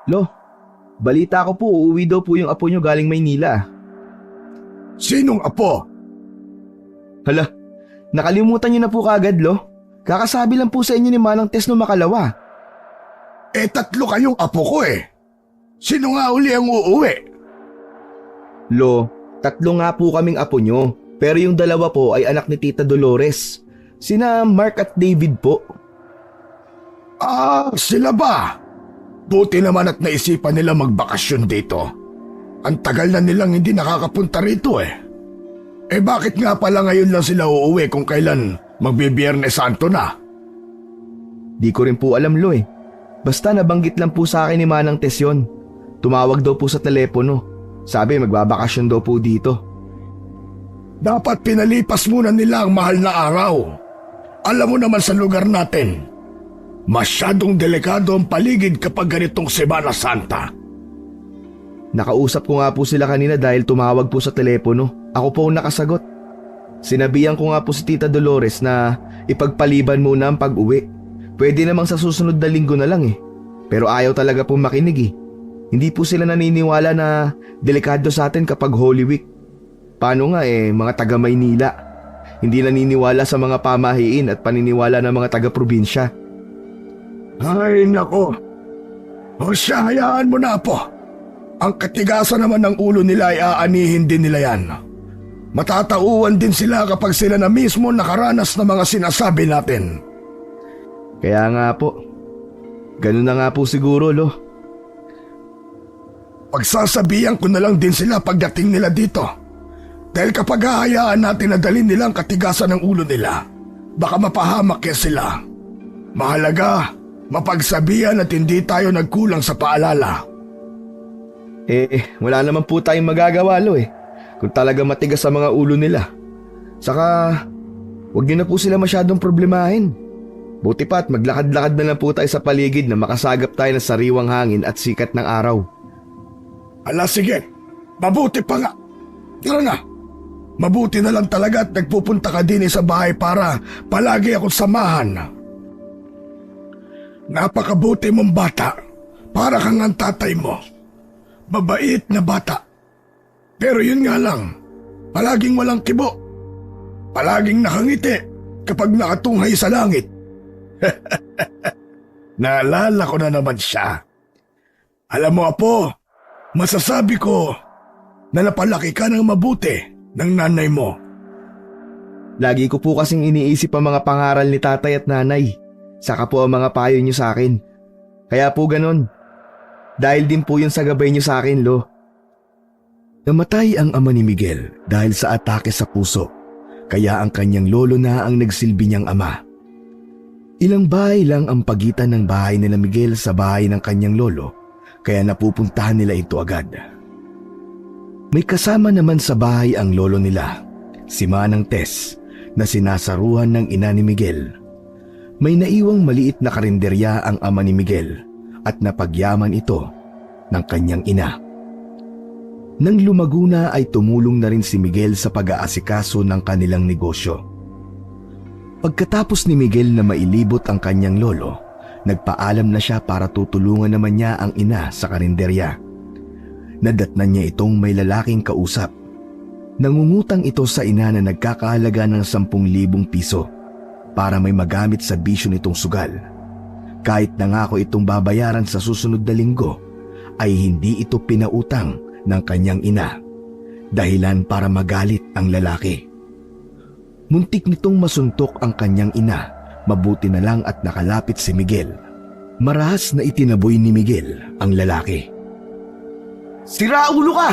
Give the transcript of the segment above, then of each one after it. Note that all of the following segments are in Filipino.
Lo, balita ko po uuwi daw po yung apo nyo galing Maynila. Sinong apo? Hala, nakalimutan nyo na po kagad, Lo. Kakasabi lang po sa inyo ni Manang Tess no makalawa. Tatlo kayong apo ko eh. Sino nga uli ang uuwi? Lo, tatlo nga po kaming apo nyo, pero yung dalawa po ay anak ni Tita Dolores. Sina Mark at David po. Sila ba? Buti naman at naisipan nila magbakasyon dito. Ang tagal na nilang hindi nakakapunta rito eh. Bakit nga pala ngayon lang sila uuwi kung kailan magbibiyernes Santo na? Di ko rin po alam, Lo eh. Basta nabanggit lang po sa akin ni Manang Tess yun. Tumawag daw po sa telepono. Sabi magbabakasyon daw po dito. Dapat pinalipas muna nila ang mahal na araw. Alam mo naman sa lugar natin, masyadong delikado ang paligid kapag ganitong Semana Santa. Nakausap ko nga po sila kanina dahil tumawag po sa telepono. Ako po ang nakasagot. Sinabihan ko nga po si Tita Dolores na ipagpaliban muna ang pag-uwi. Pwede namang sa susunod na linggo na lang eh. Pero ayaw talaga po makinig eh. Hindi po sila naniniwala na delikado sa atin kapag Holy Week. Paano nga mga taga Maynila. Hindi naniniwala sa mga pamahiin at paniniwala ng mga taga-probinsya. Ay nako. O siya, hayaan mo na po. Ang katigasan naman ng ulo nila ay aanihin din nila yan. Matatauan din sila kapag sila na mismo nakaranas ng mga sinasabi natin. Kaya nga po. Ganun na nga po siguro, Lo. Pagsasabihan ko na lang din sila pagdating nila dito. Dahil kapag hahayaan natin na dalhin nila ang katigasan ng ulo nila, baka mapahamak yan sila. Mahalaga, mapagsabihan at hindi tayo nagkulang sa paalala. Wala naman po tayong magagawa, Lo eh. Kung talaga matigas sa mga ulo nila. Saka, huwag niyo na po sila masyadong problemahin. Buti pa at maglakad-lakad na lang po tayo sa paligid na makasagap tayo ng sariwang hangin at sikat ng araw. Ala sige, mabuti pa nga. Tara na. Mabuti na lang talaga at nagpupunta ka din sa bahay para palagi akong samahan. Napakabuti mong bata. Para kang ang tatay mo. Mabait na bata. Pero yun nga lang, palaging walang kibo. Palaging nakangiti kapag nakatunghay sa langit. Naalala ko na naman siya. Alam mo apo, masasabi ko na napalaki ka ng mabuti ng nanay mo. Lagi ko po kasing iniisip ang mga pangaral ni tatay at nanay. Saka po ang mga payo niyo sa akin. Kaya po ganon. Dahil din po yun sa gabay niyo sa akin, Lo. Namatay ang ama ni Miguel dahil sa atake sa puso. Kaya ang kanyang lolo na ang nagsilbi niyang ama. Ilang bahay lang ang pagitan ng bahay nila Miguel sa bahay ng kanyang lolo. Kaya napupuntahan nila ito agad. May kasama naman sa bahay ang lolo nila, si Manang Tess, na sinasaruhan ng ina ni Miguel. May naiwang maliit na karinderya ang ama ni Miguel at napagyaman ito ng kanyang ina. Nang lumago na ay tumulong na rin si Miguel sa pag-aasikaso ng kanilang negosyo. Pagkatapos ni Miguel na mailibot ang kanyang lolo, nagpaalam na siya para tutulungan naman niya ang ina sa karinderya. Nadatnan niya itong may lalaking kausap. Nangungutang ito sa ina na nagkakahalaga ng 10,000 piso para may magamit sa bisyo nitong sugal. Kahit nangako itong babayaran sa susunod na linggo, ay hindi ito pinautang ng kanyang ina. Dahilan para magalit ang lalaki. Muntik nitong masuntok ang kanyang ina, mabuti na lang at nakalapit si Miguel. Marahas na itinaboy ni Miguel ang lalaki. Sira ulo ka!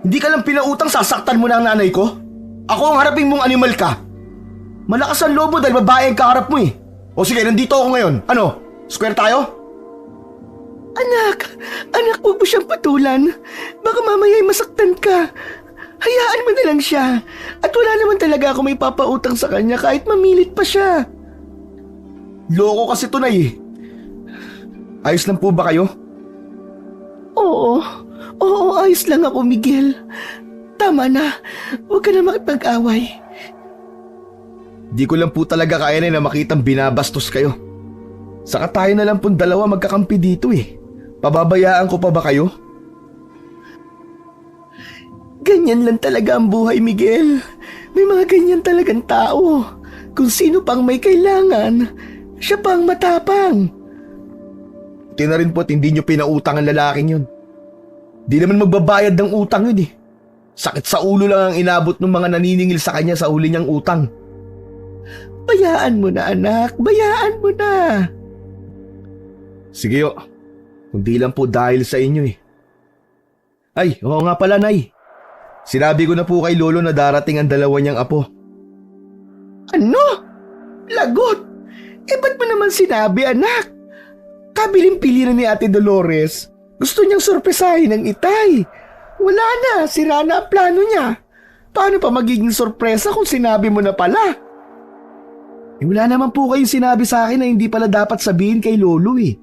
Hindi ka lang pinautang, sasaktan mo na ang nanay ko? Ako ang harapin mong animal ka. Malakas ang lobo dahil babae ang kaharap mo eh. O sige, nandito ako ngayon. Ano? Square tayo? Anak, huwag mo siyang patulan. Baka mamaya'y masaktan ka. Hayaan mo na lang siya. At wala naman talaga ako may papautang sa kanya kahit mamilit pa siya. Loko kasi tunay eh. Ayos lang po ba kayo? Oo, ayos lang ako, Miguel. Tama na, huwag ka na makipag-away. Di ko lang po talaga kaya na makitang binabastos kayo. Saka tayo na lang pong dalawa magkakampi dito eh. Pababayaan ko pa ba kayo? Ganyan lang talaga ang buhay, Miguel. May mga ganyan talagang tao. Kung sino pang may kailangan, siya pang matapang. Buti na rin po at hindi nyo pinautang ang lalaking yun. Di naman magbabayad ng utang yun eh. Sakit sa ulo lang ang inabot ng mga naniningil sa kanya sa huli niyang utang. Bayaan mo na, anak. Bayaan mo na. Sige o, kundi lang po dahil sa inyo eh. Ay, oo nga pala, Nay. Sinabi ko na po kay Lolo na darating ang dalawa niyang apo. Ano? Lagot? Ba't mo naman sinabi, anak? Kabiling-pili na ni Ate Dolores. Gusto niyang sorpresahin ng itay. Wala na, sira na ang plano niya. Paano pa magiging sorpresa kung sinabi mo na pala? Wala naman po kayong sinabi sa akin na hindi pala dapat sabihin kay Lolo eh.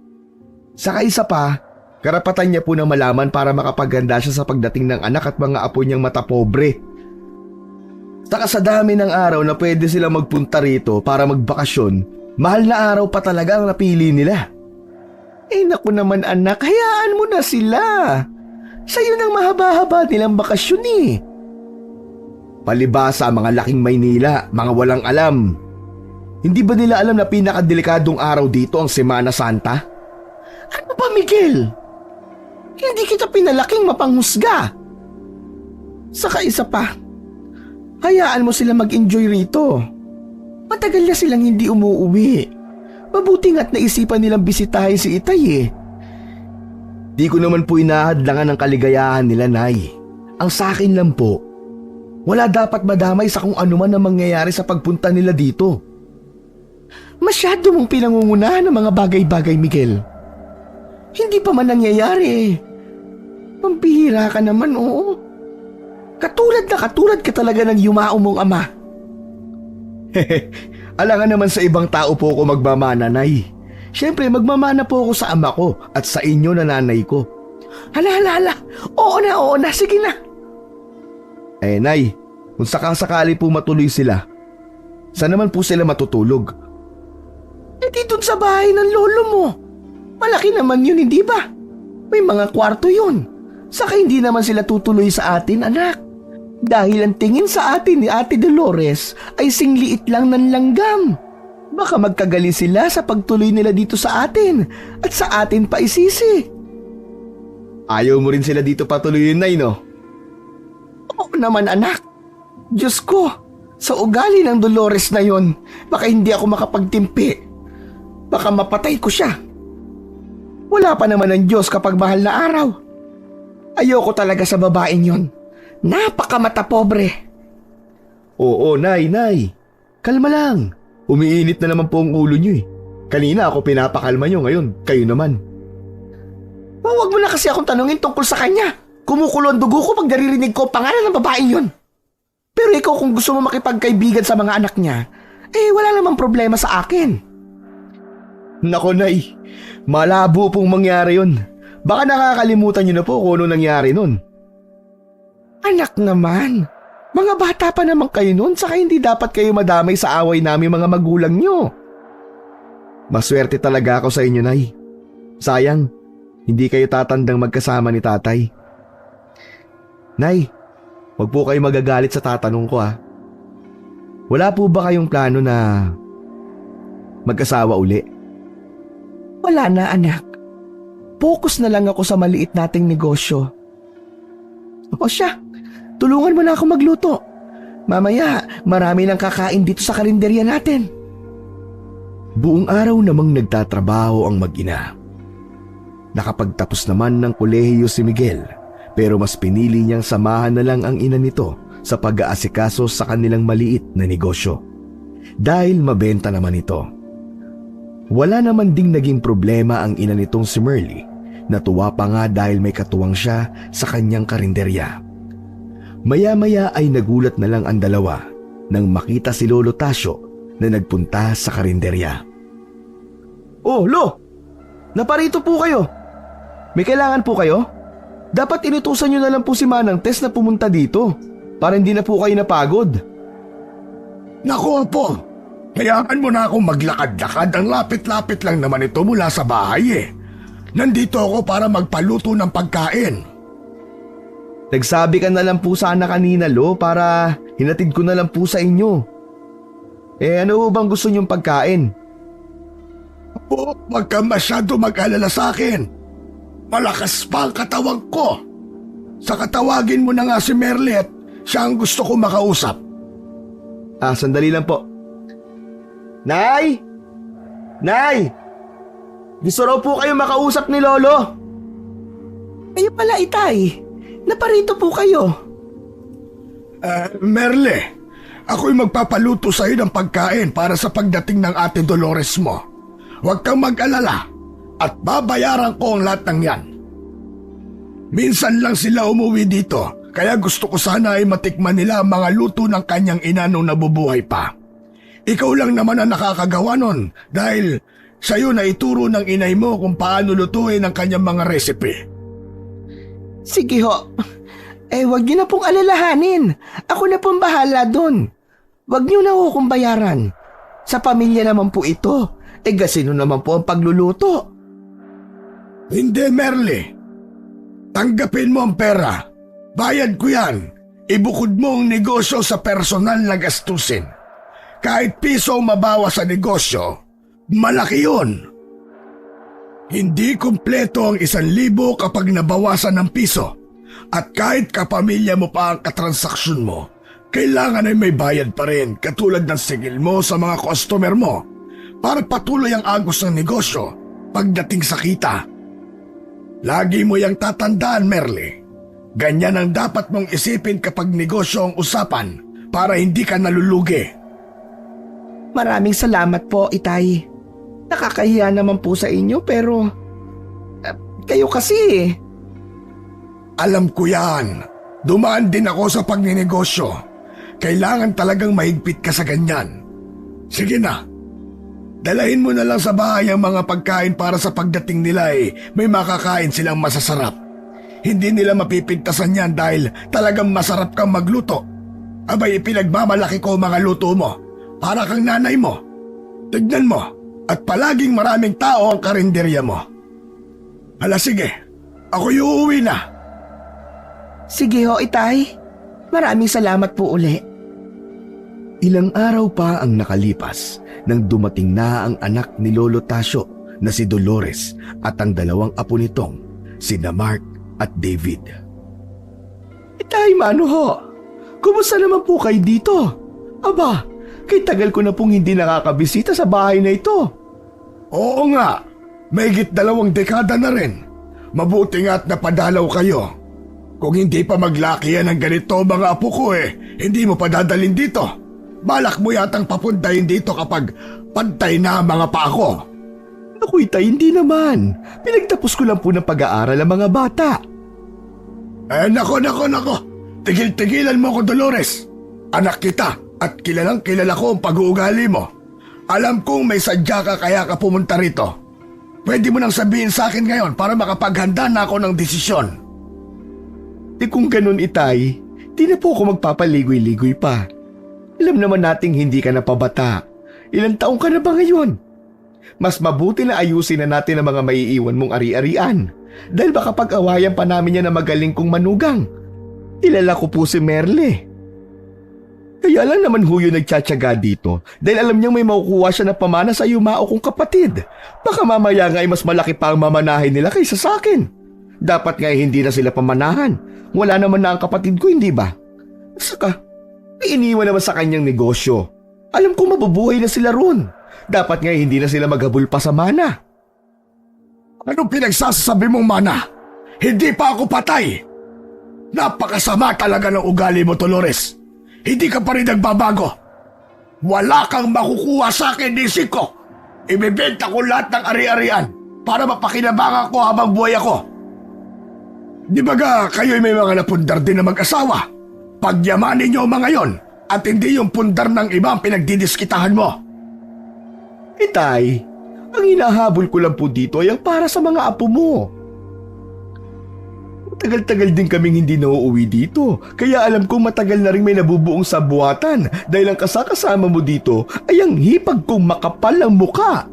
Saka isa pa, karapatan niya po na malaman para makapaganda siya sa pagdating ng anak at mga apo niyang matapobre. Saka sa dami ng araw na pwede silang magpunta rito para magbakasyon, mahal na araw pa talaga ang napili nila. Naku naman, anak, hayaan mo na sila. Sa'yo nang mahaba-haba nilang bakasyon eh. Palibasa mga laking Maynila, mga walang alam. Hindi ba nila alam na pinakadelikadong araw dito ang Semana Santa? Ano ba, Miguel? Hindi kita pinalaking mapanghusga. Saka isa pa, hayaan mo sila mag-enjoy rito. Matagal na silang hindi umuuwi. Mabuti nga't naisipan nilang bisitahin si Itay eh. Di ko naman po inahadlangan ang kaligayahan nila, Nay. Ang sa akin lang po, wala dapat madamay sa kung ano man ang mangyayari sa pagpunta nila dito. Masyado mong pinangungunahan ng mga bagay-bagay, Miguel. Hindi pa man nangyayari. Pampihira ka naman, oo. Katulad ka talaga ng yumao mong ama. Alangan naman sa ibang tao po ako magmamana, Nay. Siyempre, magmamana po ako sa ama ko at sa inyo na nanay ko. Hala. Oo na. Sige na. Nay, kung sakasakali po matuloy sila, saan naman po sila matutulog? Dito sa bahay ng lolo mo. Malaki naman yun, hindi ba? May mga kwarto yun. Saka hindi naman sila tutuloy sa atin, anak. Dahil ang tingin sa atin ni Ate Dolores ay singliit lang ng langgam. Baka magkagali sila sa pagtuloy nila dito sa atin at sa atin pa isisi. Ayaw mo rin sila dito patuloyin, Nay, no? Oo naman, anak. Diyos ko, sa ugali ng Dolores na yon, baka hindi ako makapagtimpi. Baka mapatay ko siya. Wala pa naman ng Diyos kapag mahal na araw. Ayoko talaga sa babaeng yon. Napakamata pobre. Oo, Nay. Kalma lang. Umiinit na naman po ang ulo niyo eh. Kanina ako pinapakalma niyo, ngayon kayo naman. Huwag mo na kasi akong tanungin tungkol sa kanya. Kumukulo ang dugo ko pag naririnig ko ang pangalan ng babaeng yon. Pero ikaw kung gusto mo makipagkaibigan sa mga anak niya, wala namang problema sa akin. Nako, Nay. Malabo pong mangyari yun. Baka nakakalimutan niyo na po kung ano nangyari nun. Anak naman, mga bata pa naman kayo nun, saka hindi dapat kayo madamay sa away namin mga magulang nyo. Maswerte talaga ako sa inyo, Nay. Sayang, hindi kayo tatandang magkasama ni Tatay. Nay, wag po kayo magagalit sa tatanong ko ah. Wala po ba kayong plano na magkasawa uli? Wala na, anak. Focus na lang ako sa maliit nating negosyo. O siya, tulungan mo na ako magluto. Mamaya, marami nang kakain dito sa karinderya natin. Buong araw namang nagtatrabaho ang mag-ina. Nakapagtapos naman ng kolehiyo si Miguel, pero mas pinili niyang samahan na lang ang ina nito sa pag-aasikaso sa kanilang maliit na negosyo. Dahil mabenta naman ito. Wala naman ding naging problema ang ina nitong si Merly. Natuwa pa nga dahil may katuwang siya sa kanyang karinderya. Maya-maya ay nagulat na lang ang dalawa nang makita si Lolo Tasio na nagpunta sa karinderya. Oh, Lo! Naparito po kayo. May kailangan po kayo? Dapat inutusan nyo na lang po si Manang Tess na pumunta dito para hindi na po kayo napagod. Naku po, hayaan mo na akong maglakad-lakad. Ang lapit-lapit lang naman ito mula sa bahay eh. Nandito ako para magpaluto ng pagkain. Nagsabi ka na lang po sana kanina, Lo, para hinatid ko na lang po sa inyo. Ano bang gusto niyong pagkain? Apo, wag ka masyado mag-alala sa akin. Malakas pa ang katawan ko. Saka tawagin mo na nga si Merle at siya ang gusto ko makausap. Sandali lang po. Nay! Nay! Gusto raw po kayo makausap ni Lolo. Kayo pala, Itay. Naparito po kayo. Merle, ako'y magpapaluto sa iyo ng pagkain para sa pagdating ng Ate Dolores mo. Huwag kang mag-alala at babayaran ko ang lahat ng yan. Minsan lang sila umuwi dito, kaya gusto ko sana ay matikman nila ang mga luto ng kanyang ina nung nabubuhay pa. Ikaw lang naman ang nakakagawa nun dahil sa'yo na ituro ng inay mo kung paano lutuin ang kanyang mga recipe. Sige ho. Wag niyo na pong alalahanin. Ako na pong bahala dun. Wag niyo na ho kong bayaran. Sa pamilya naman po ito. Gasino naman po ang pagluluto. Hindi, Merle. Tanggapin mo ang pera. Bayad ko yan. Ibukod mo ang negosyo sa personal na gastusin. Kahit piso ang mabawas sa negosyo, malaki yun. Hindi kumpleto ang 1,000 kapag nabawasan ng piso. At kahit kapamilya mo pa ang katransaksyon mo, kailangan ay may bayad pa rin katulad ng sigil mo sa mga customer mo para patuloy ang agos ng negosyo pagdating sa kita. Lagi mo yang tatandaan, Merle. Ganyan ang dapat mong isipin kapag negosyo ang usapan para hindi ka nalulugi. Maraming salamat po, Itay. Nakakahiya naman po sa inyo pero kayo kasi. Alam ko yan. Dumaan din ako sa pagninegosyo. Kailangan talagang mahigpit ka sa ganyan. Sige na. Dalahin mo na lang sa bahay ang mga pagkain para sa pagdating nila may makakain silang masasarap. Hindi nila mapipintasan yan dahil talagang masarap kang magluto. Abay, pinagmamalaki ko mga luto mo. Para kang nanay mo. Tignan mo. At palaging maraming tao ang karinderya mo. Hala sige, ako'y uuwi na. Sige ho, Itay. Maraming salamat po uli. Ilang araw pa ang nakalipas nang dumating na ang anak ni Lolo Tasio na si Dolores at ang dalawang apo nitong sina Mark at David. Itay, Mano ho. Kumusta naman po kayo dito? Aba, kay tagal ko na pong hindi nakakabisita sa bahay na ito. Oo nga, mahigit 2 dekada na rin. Mabuti nga at napadalaw kayo. Kung hindi pa maglakihan ng ganito mga apo ko hindi mo pa dadalhin dito. Balak mo yatang papuntahin dito kapag pantay na ang mga paa ko. Naku, Itay, hindi naman. Pinagtapos ko lang po ng pag-aaral ang mga bata. Nako. Tigil-tigilan mo ko, Dolores. Anak kita at kilalang kilala ko ang pag-uugali mo. Alam kong may sadya ka kaya ka pumunta rito. Pwede mo nang sabihin sa akin ngayon para makapaghanda na ako ng desisyon. Kung ganun, Itay, di na po ako magpapaligoy-ligoy pa. Alam naman nating hindi ka na pabata. Ilang taong ka na ba ngayon? Mas mabuti na ayusin na natin ang mga maiiwan mong ari-arian. Dahil baka pag-awayan pa namin yan na magaling kong manugang. Kilala ko po si Merle. Kaya lang naman huyo nagtsatsaga dito dahil alam niyang may makukuha siya na pamana sa yumao kong kapatid. Baka mamaya nga ay mas malaki pa ang mamanahin nila kaysa sa akin. Dapat nga hindi na sila pamanahan. Wala naman na ang kapatid ko, hindi ba? Saka, iniwan naman sa kanyang negosyo. Alam ko mabubuhay na sila roon. Dapat nga hindi na sila maghabol pa sa mana. Anong pinagsasabi mong mana? Hindi pa ako patay. Napakasama talaga ng ugali mo, Dolores. Hindi ka pa rin nagbabago. Wala kang makukuha sa akin, nisip ko. Ibebenta ko lahat ng ari-arian para mapakinabangan ko habang buhay ako. Di ba kayo'y may mga napundar din na mag-asawa? Pagyamanin niyo mga yon at hindi yung pundar ng iba ang pinagdidiskitahan mo. Itay, ang hinahabol ko lang po dito ay ang para sa mga apo mo. Tagal-tagal din kaming hindi nauuwi dito, kaya alam kong matagal na rin may nabubuong sabuatan dahil ang kasakasama mo dito ay ang hipag kong makapal ng muka.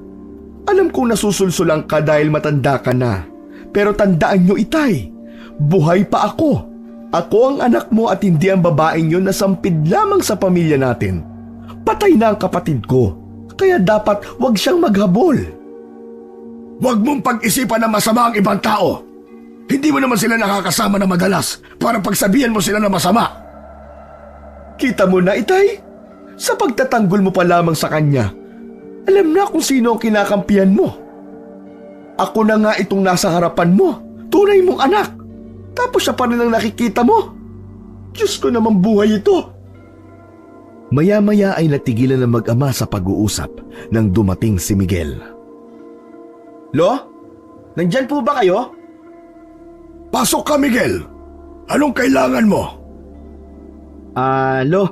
Alam kong nasusulsulang ka dahil matanda ka na. Pero tandaan nyo, Itay, buhay pa ako. Ako ang anak mo at hindi ang babaeng yun na sampid lamang sa pamilya natin. Patay na ang kapatid ko, kaya dapat wag siyang maghabol. Huwag mong pag-isipan na masama ang ibang tao. Hindi mo naman sila nakakasama na madalas para pagsabihan mo sila na masama. Kita mo na, Itay? Sa pagtatanggol mo pa lamang sa kanya, alam na kung sino ang kinakampihan mo. Ako na nga itong nasa harapan mo, tunay mong anak. Tapos siya pa rin ang nakikita mo. Diyos ko naman, buhay ito. Maya-maya ay natigilan ng mag-ama sa pag-uusap nang dumating si Miguel. Lo? Nandyan po ba kayo? Pasok ka, Miguel. Anong kailangan mo? Lo.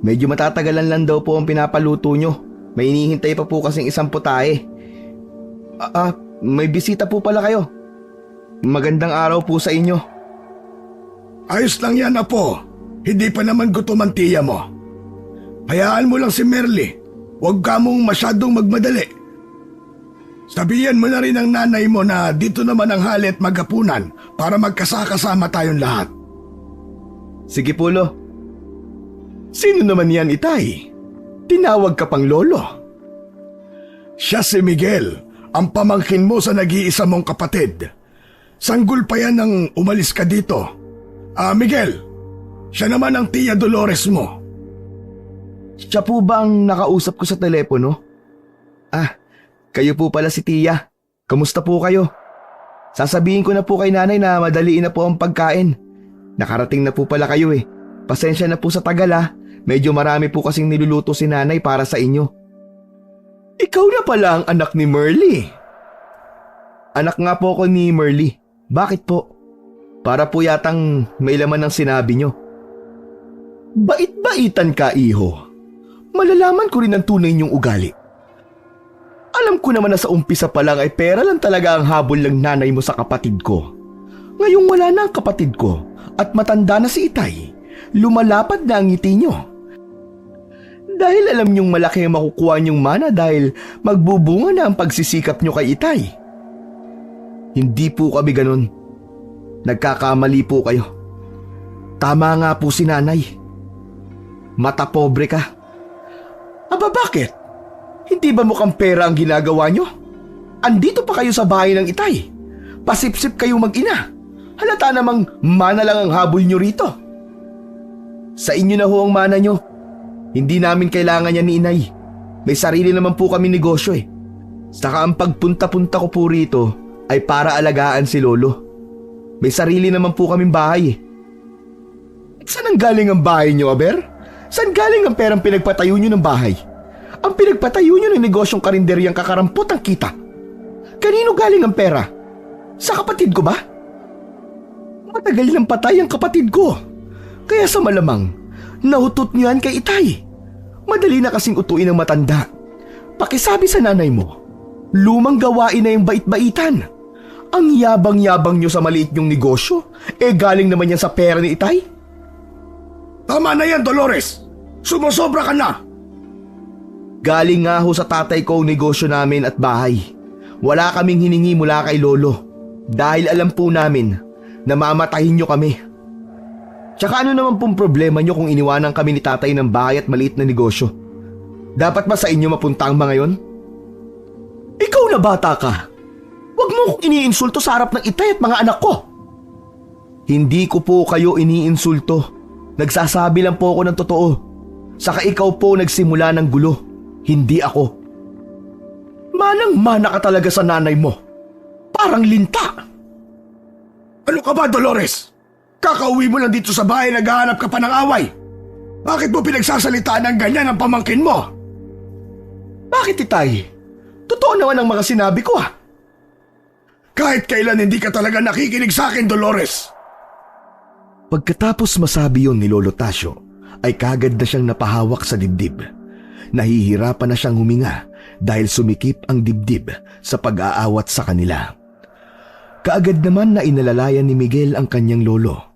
Medyo matatagalan lang daw po ang pinapaluto nyo. May inihintay pa po kasing isang putahe. May bisita po pala kayo. Magandang araw po sa inyo. Ayos lang yan, Apo. Hindi pa naman gutom ang tiya mo. Hayaan mo lang si Merly. Huwag ka mong masyadong magmadali. Sabihan mo na rin ang nanay mo na dito naman ang hali at maghapunan para magkasakasama tayong lahat. Sige po, Lo. Sino naman yan, Itay? Tinawag ka pang lolo. Siya si Miguel, ang pamangkin mo sa nag-iisa mong kapatid. Sanggol pa yan nang umalis ka dito. Miguel, siya naman ang tiya Dolores mo. Siya po ba ang nakausap ko sa telepono? Kayo po pala si Tia. Kamusta po kayo? Sasabihin ko na po kay nanay na madaliin na po ang pagkain. Nakarating na po pala kayo eh. Pasensya na po sa tagal ah. Medyo marami po kasing niluluto si nanay para sa inyo. Ikaw na pala ang anak ni Merly. Anak nga po ako ni Merly. Bakit po? Para po yatang may laman ng sinabi nyo. Bait-baitan ka, iho. Malalaman ko rin ang tunay niyong ugali. Alam ko naman na sa umpisa pa lang ay pera lang talaga ang habol ng nanay mo sa kapatid ko. Ngayong wala na ang kapatid ko at matanda na si Itay, lumalapad na ang ngiti nyo. Dahil alam niyong malaki ang makukuha niyong mana dahil magbubunga na ang pagsisikap niyo kay Itay. Hindi po kami ganun. Nagkakamali po kayo. Tama nga po si nanay. Mata pobre ka. Aba bakit? Hindi ba mukhang pera ang ginagawa nyo? Andito pa kayo sa bahay ng Itay. Pasipsip kayo mag-ina. Halata namang mana lang ang habol nyo rito. Sa inyo na ho ang mana nyo. Hindi namin kailangan yan ni Inay. May sarili naman po kami negosyo eh. Saka ang pagpunta-punta ko po rito ay para alagaan si Lolo. May sarili naman po kaming bahay eh. Saan ang galing ang bahay nyo, Aber? Saan galing ang perang pinagpatayo nyo ng bahay? Ang pinagpatayo nyo ng negosyong karinderyang kakarampot ang kita. Kanino galing ang pera? Sa kapatid ko ba? Matagal nang patay ang kapatid ko. Kaya sa malamang, nahutot nyo yan kay Itay. Madali na kasing utuin ng matanda. Pakisabi sa nanay mo, lumang gawain na yung bait-baitan. Ang yabang-yabang nyo sa maliit nyong negosyo, galing naman yan sa pera ni Itay. Tama na yan, Dolores. Sumusobra ka na. Galing nga ho sa tatay ko ang negosyo namin at bahay. Wala kaming hiningi mula kay Lolo. Dahil alam po namin na mamatahin nyo kami. Tsaka ano naman pong problema nyo kung iniwanan kami ni tatay ng bahay at maliit na negosyo? Dapat ba sa inyo mapunta ang mga yon? Ikaw na bata ka. Huwag mo kong iniinsulto sa harap ng Itay at mga anak ko. Hindi ko po kayo iniinsulto. Nagsasabi lang po ako ng totoo. Saka ikaw po nagsimula ng gulo. Hindi ako. Manang-mana ka talaga sa nanay mo. Parang linta. Ano ka ba, Dolores? Kakauwi mo lang dito sa bahay, naghahanap ka pa ng away. Bakit mo pinagsasalitaan ng ganyan ang pamangkin mo? Bakit, Itay? Totoo naman ang mga sinabi ko ah. Kahit kailan hindi ka talaga nakikinig sa akin, Dolores. Pagkatapos masabi yon ni Lolo Tasio, ay kagad na siyang napahawak sa dibdib. Nahihirapan na siyang huminga dahil sumikip ang dibdib sa pag-aawat sa kanila. Kaagad naman na inalalayan ni Miguel ang kanyang lolo.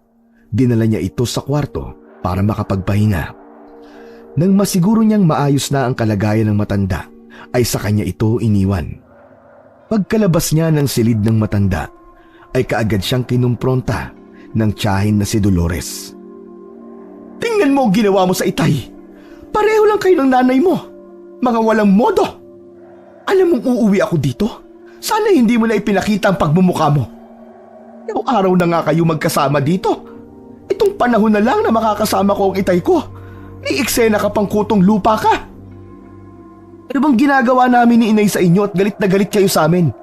Dinala niya ito sa kwarto para makapagpahinga. Nang masiguro niyang maayos na ang kalagayan ng matanda, ay sa kanya ito iniwan. Pagkalabas niya ng silid ng matanda, ay kaagad siyang kinumpronta ng tiyahin na si Dolores. Tingnan mo ang ginawa mo sa itay. Pareho lang kayo ng nanay mo. Mga walang modo. Alam mong uuwi ako dito? Sana hindi mo na ipinakita ang pagmumukha mo. Ilang araw na nga kayo magkasama dito. Itong panahon na lang na makakasama ko ang itay ko. May eksena ka pang kutong lupa ka. Ano bang ginagawa namin ni inay sa inyo at galit na galit kayo sa amin?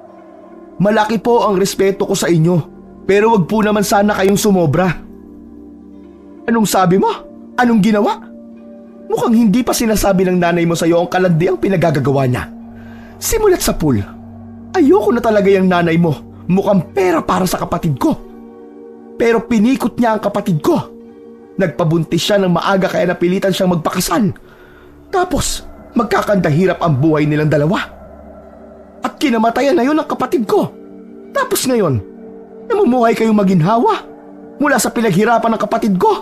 Malaki po ang respeto ko sa inyo, pero wag po naman sana kayong sumobra. Anong sabi mo? Anong ginawa? Mukhang hindi pa sinasabi ng nanay mo sa iyo ang kalandi ang pinagagagawa niya. Simulat sa pool, ayoko na talaga yung nanay mo. Mukhang pera para sa kapatid ko. Pero pinikot niya ang kapatid ko. Nagpabuntis siya ng maaga kaya napilitan siyang magpakasal. Tapos, magkakandahirap ang buhay nilang dalawa. At kinamatayan na yun ang kapatid ko. Tapos ngayon, namumuhay kayong maginhawa mula sa pinaghirapan ng kapatid ko.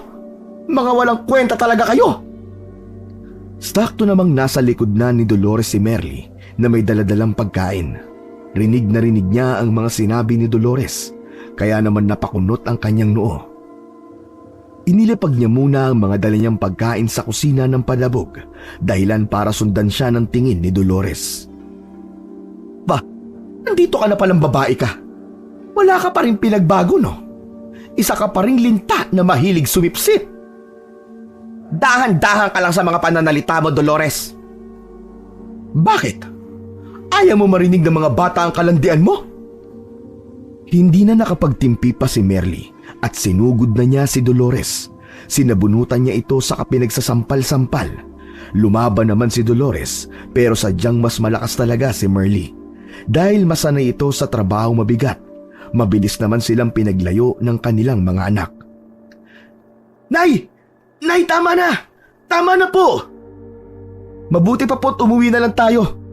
Mga walang kwenta talaga kayo. Sakto namang nasa likod na ni Dolores si Merly na may daladalang pagkain. Rinig na rinig niya ang mga sinabi ni Dolores, kaya naman napakunot ang kanyang noo. Inilapag niya muna ang mga dala niyang pagkain sa kusina ng padabog, dahilan para sundan siya ng tingin ni Dolores. Ba, nandito ka na palang babae ka. Wala ka pa rin pinagbago, no? Isa ka pa rin linta na mahilig sumipsip. Dahan-dahan ka lang sa mga pananalita mo, Dolores. Bakit? Ayaw mo marinig ng mga bata ang kalandian mo? Hindi na nakapagtimpi pa si Merly at sinugod na niya si Dolores. Sinabunutan niya ito sa pinagsasampal-sampal. Lumaban naman si Dolores pero sadyang mas malakas talaga si Merly. Dahil masanay ito sa trabaho mabigat, mabilis naman silang pinaglayo ng kanilang mga anak. Nay! Nay, tama na! Tama na po! Mabuti pa po't umuwi na lang tayo.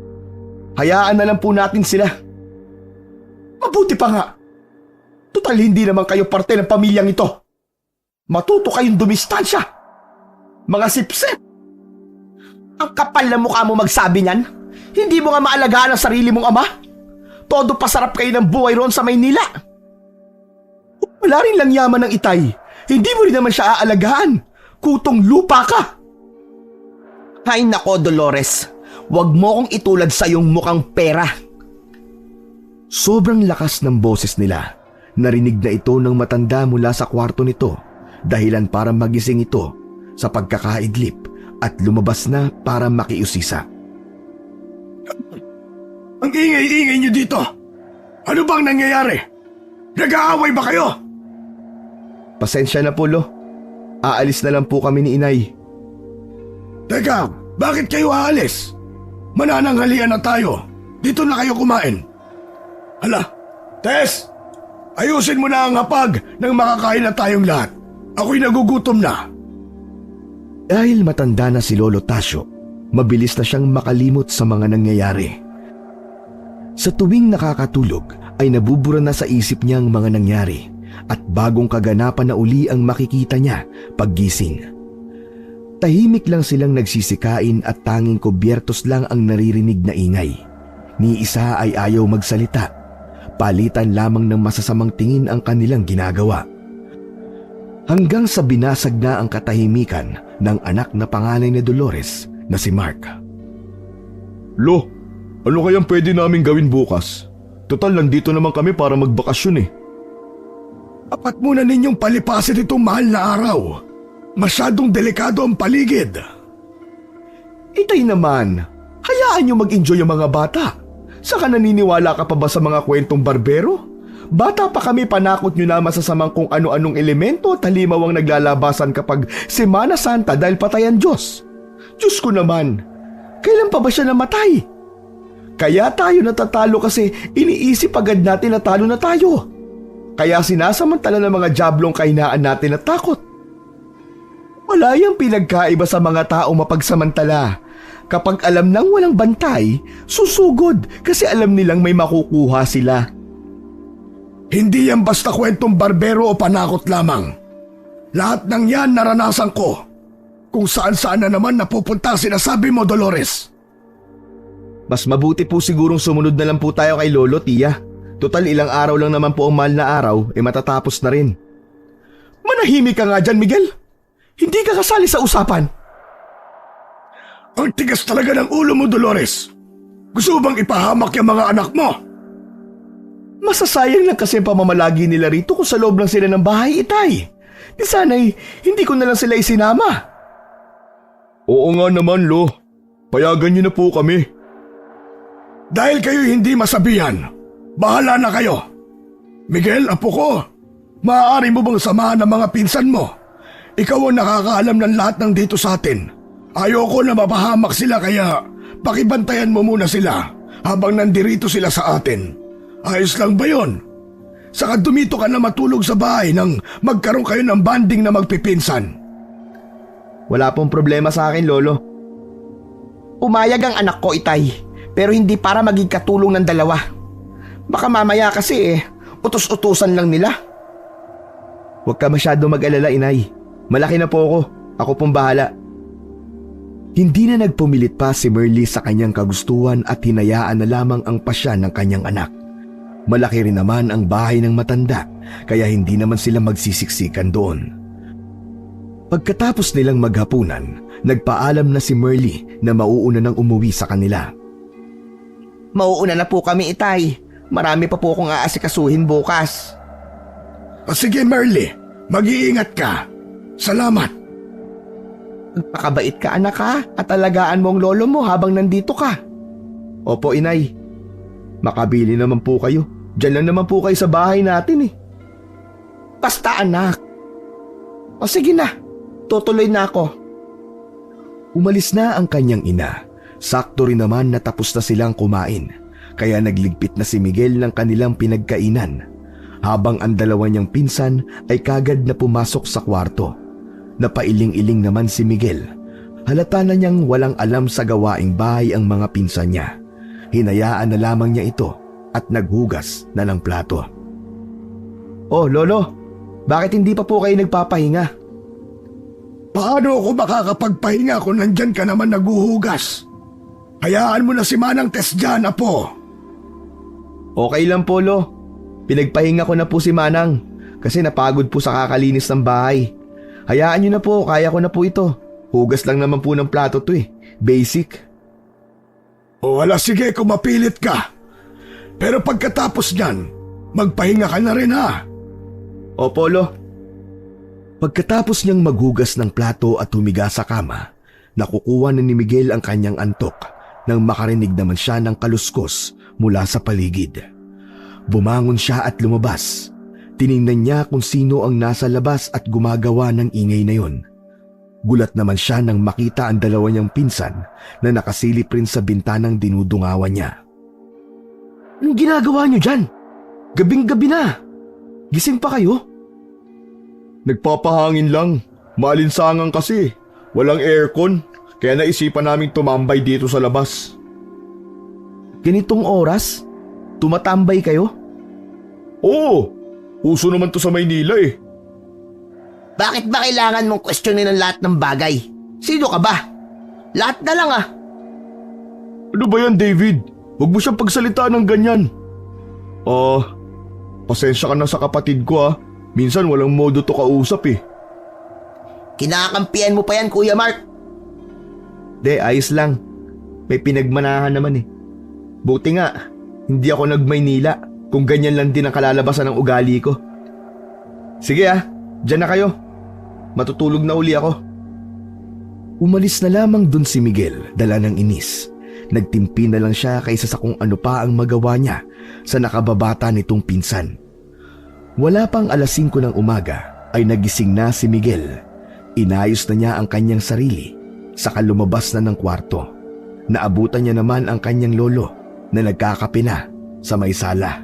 Hayaan na lang po natin sila. Mabuti pa nga. Tutal hindi naman kayo parte ng pamilyang ito. Matuto kayong dumistansya. Mga sipsip. Ang kapal na mukha mo magsabi niyan. Hindi mo nga maalagaan ang sarili mong ama. Todo pasarap kayo ng buhay roon sa Maynila. Wala rin lang yaman ng itay. Hindi mo rin naman siya aalagaan. Kutong lupa ka. Hay nako, Dolores. Huwag mo kong itulad sa iyong mukhang pera. Sobrang lakas ng boses nila. Narinig na ito ng matanda mula sa kwarto nito, dahilan para magising ito sa pagkakaidlip at lumabas na para makiusisa. Ang ingay-ingay niyo dito. Ano bang nangyayari? Nag-aaway ba kayo? Pasensya na po, Lo. Aalis na lang po kami ni inay. Teka, bakit kayo aalis? Manananghalian na tayo. Dito na kayo kumain. Hala, Tess! Ayusin mo na ang hapag nang makakain na tayong lahat. Ako'y nagugutom na. Dahil matanda na si Lolo Tasio, mabilis na siyang makalimot sa mga nangyayari. Sa tuwing nakakatulog ay nabubura na sa isip niya ang mga nangyari at bagong kaganapan na uli ang makikita niya paggising. Tahimik lang silang nagsisikain at tanging kubyertos lang ang naririnig na ingay. Ni isa ay ayaw magsalita. Palitan lamang ng masasamang tingin ang kanilang ginagawa. Hanggang sa binasag na ang katahimikan ng anak na panganay ni Dolores na si Mark. Lo, ano kayang pwede namin gawin bukas? Total, nandito naman kami para magbakasyon eh. Apat muna ninyong palipasin itong mahal na araw. Masyadong delikado ang paligid. Itay naman, hayaan nyo mag-enjoy ang mga bata. Saka naniniwala ka pa ba sa mga kwentong barbero? Bata pa kami, panakot nyo na masasamang kung ano-anong elemento at halimaw ang naglalabasan kapag Semana Santa dahil patay ang Diyos. Diyos ko naman, kailan pa ba siya namatay? Kaya tayo natatalo kasi iniisip agad natin na talo na tayo. Kaya sinasamantala ng mga diablong kahinaan natin at takot. Wala yang pinagkaiba sa mga tao mapagsamantala. Kapag alam nang walang bantay, susugod kasi alam nilang may makukuha sila. Hindi yan basta kwentong barbero o panakot lamang. Lahat ng yan naranasan ko. Kung saan-saan na naman napupunta sinasabi mo, Dolores. Mas mabuti po sigurong sumunod na lang po tayo kay Lolo, Tiya. Total ilang araw lang naman po ang mahal na araw, matatapos na rin. Manahimik ka nga dyan, Miguel. Hindi ka kasali sa usapan. Ang tigas talaga ng ulo mo, Dolores. Gusto bang ipahamak yung mga anak mo? Masasayang lang kasi ang pamamalagi nila rito kung sa loob lang sila ng bahay, Itay. Di sana'y hindi ko na lang sila isinama. Oo nga naman, Lo. Payagan niyo na po kami. Dahil kayo hindi masabihan, bahala na kayo. Miguel, apo ko, maaari mo bang samahan ng mga pinsan mo? Ikaw ang nakakaalam ng lahat ng dito sa atin. Ayoko na mapahamak sila kaya pakibantayan mo muna sila habang nandirito sila sa atin. Ayos lang ba yun? Saka dumito ka na matulog sa bahay nang magkaroon kayo ng banding na magpipinsan. Wala pong problema sa akin, Lolo. Umayag ang anak ko, Itay, pero hindi para maging katulong ng dalawa. Baka mamaya kasi utos-utusan lang nila. Huwag ka masyado mag-alala, Inay. Malaki na po ako. Ako pong bahala. Hindi na nagpumilit pa si Merly sa kanyang kagustuhan at hinayaan na lamang ang pasya ng kanyang anak. Malaki rin naman ang bahay ng matanda kaya hindi naman sila magsisiksikan doon. Pagkatapos nilang maghapunan, nagpaalam na si Merly na mauuna nang umuwi sa kanila. Mauuna na po kami, Itay. Marami pa po akong aasikasuhin bukas. Sige, Merly, mag-iingat ka. Salamat. Magpakabait ka, anak, ha? At alagaan mo ang lolo mo habang nandito ka. Opo, Inay. Makabili naman po kayo. Diyan lang naman po kayo sa bahay natin eh. Basta, anak. O sige na, tutuloy na ako. Umalis na ang kanyang ina. Sakto rin naman na tapos na silang kumain. Kaya nagligpit na si Miguel ng kanilang pinagkainan. Habang ang dalawa niyang pinsan ay kagad na pumasok sa kwarto. Napailing-iling naman si Miguel. Halata na niyang walang alam sa gawaing bahay ang mga pinsan niya. Hinayaan na lamang niya ito at naghugas na ng plato. Oh, Lolo, bakit hindi pa po kayo nagpapahinga? Paano ako makakapagpahinga kung nandyan ka naman naguhugas? Hayaan mo na si Manang Tess dyan, apo. Okay lang po, Lo. Pinagpahinga ko na po si Manang kasi napagod po sa kakalinis ng bahay. Hayaan niyo na po, kaya ko na po ito. Hugas lang naman po ng plato to eh. Basic. O wala, sige kung mapilit ka. Pero pagkatapos niyan, magpahinga ka na rin, ha? Opo, Lo. Pagkatapos niyang maghugas ng plato at humiga sa kama, nakukuha na ni Miguel ang kanyang antok nang makarinig naman siya ng kaluskos mula sa paligid. Bumangon siya at lumabas. Tiningnan niya kung sino ang nasa labas at gumagawa ng ingay na yon. Gulat naman siya nang makita ang dalawa niyang pinsan na nakasilip rin sa bintanang dinudungawan niya. Anong ginagawa niyo dyan? Gabing-gabi na. Gising pa kayo? Nagpapahangin lang. Maalinsangan kasi. Walang aircon. Kaya naisipan namin tumambay dito sa labas. Ganitong oras? Tumatambay kayo? Oo. Uso naman to sa Maynila eh. Bakit ba kailangan mong questionin ang lahat ng bagay? Sino ka ba? Lahat na lang ah. Ano ba yan, David? Huwag mo siyang pagsalitaan ng ganyan. Pasensya ka na sa kapatid ko ah. Minsan walang modo to kausap eh. Kinakampihan mo pa yan, Kuya Mark. Ayos lang. May pinagmanahan naman eh. Buti nga, hindi ako nag-Maynila kung ganyan lang din ang kalalabasan ng ugali ko. Sige dyan na kayo. Matutulog na uli ako. Umalis na lamang dun si Miguel, dala ng inis. Nagtimpi na lang siya kaysa sa kung ano pa ang magawa niya sa nakababata nitong pinsan. Wala pang 5:00 ng umaga ay nagising na si Miguel. Inayos na niya ang kanyang sarili, saka lumabas na ng kwarto. Naabutan niya naman ang kanyang lolo na nagkakape na sa may sala.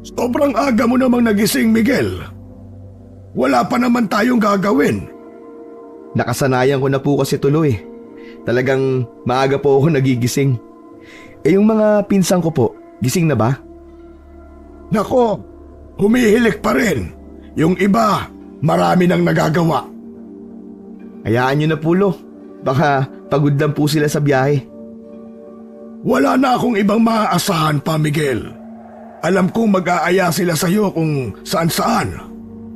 Sobrang aga mo namang nagising, Miguel. Wala pa naman tayong gagawin. Nakasanayan ko na po kasi tuloy. Talagang maaga po ako nagigising. Yung mga pinsan ko po, gising na ba? Nako, humihilik pa rin. Yung iba, marami nang nagagawa. Hayaan nyo na po, Lo. Baka pagod lang po sila sa biyahe. Wala na akong ibang maaasahan pa, Miguel. Alam kong mag-aaya sila sa'yo kung saan-saan.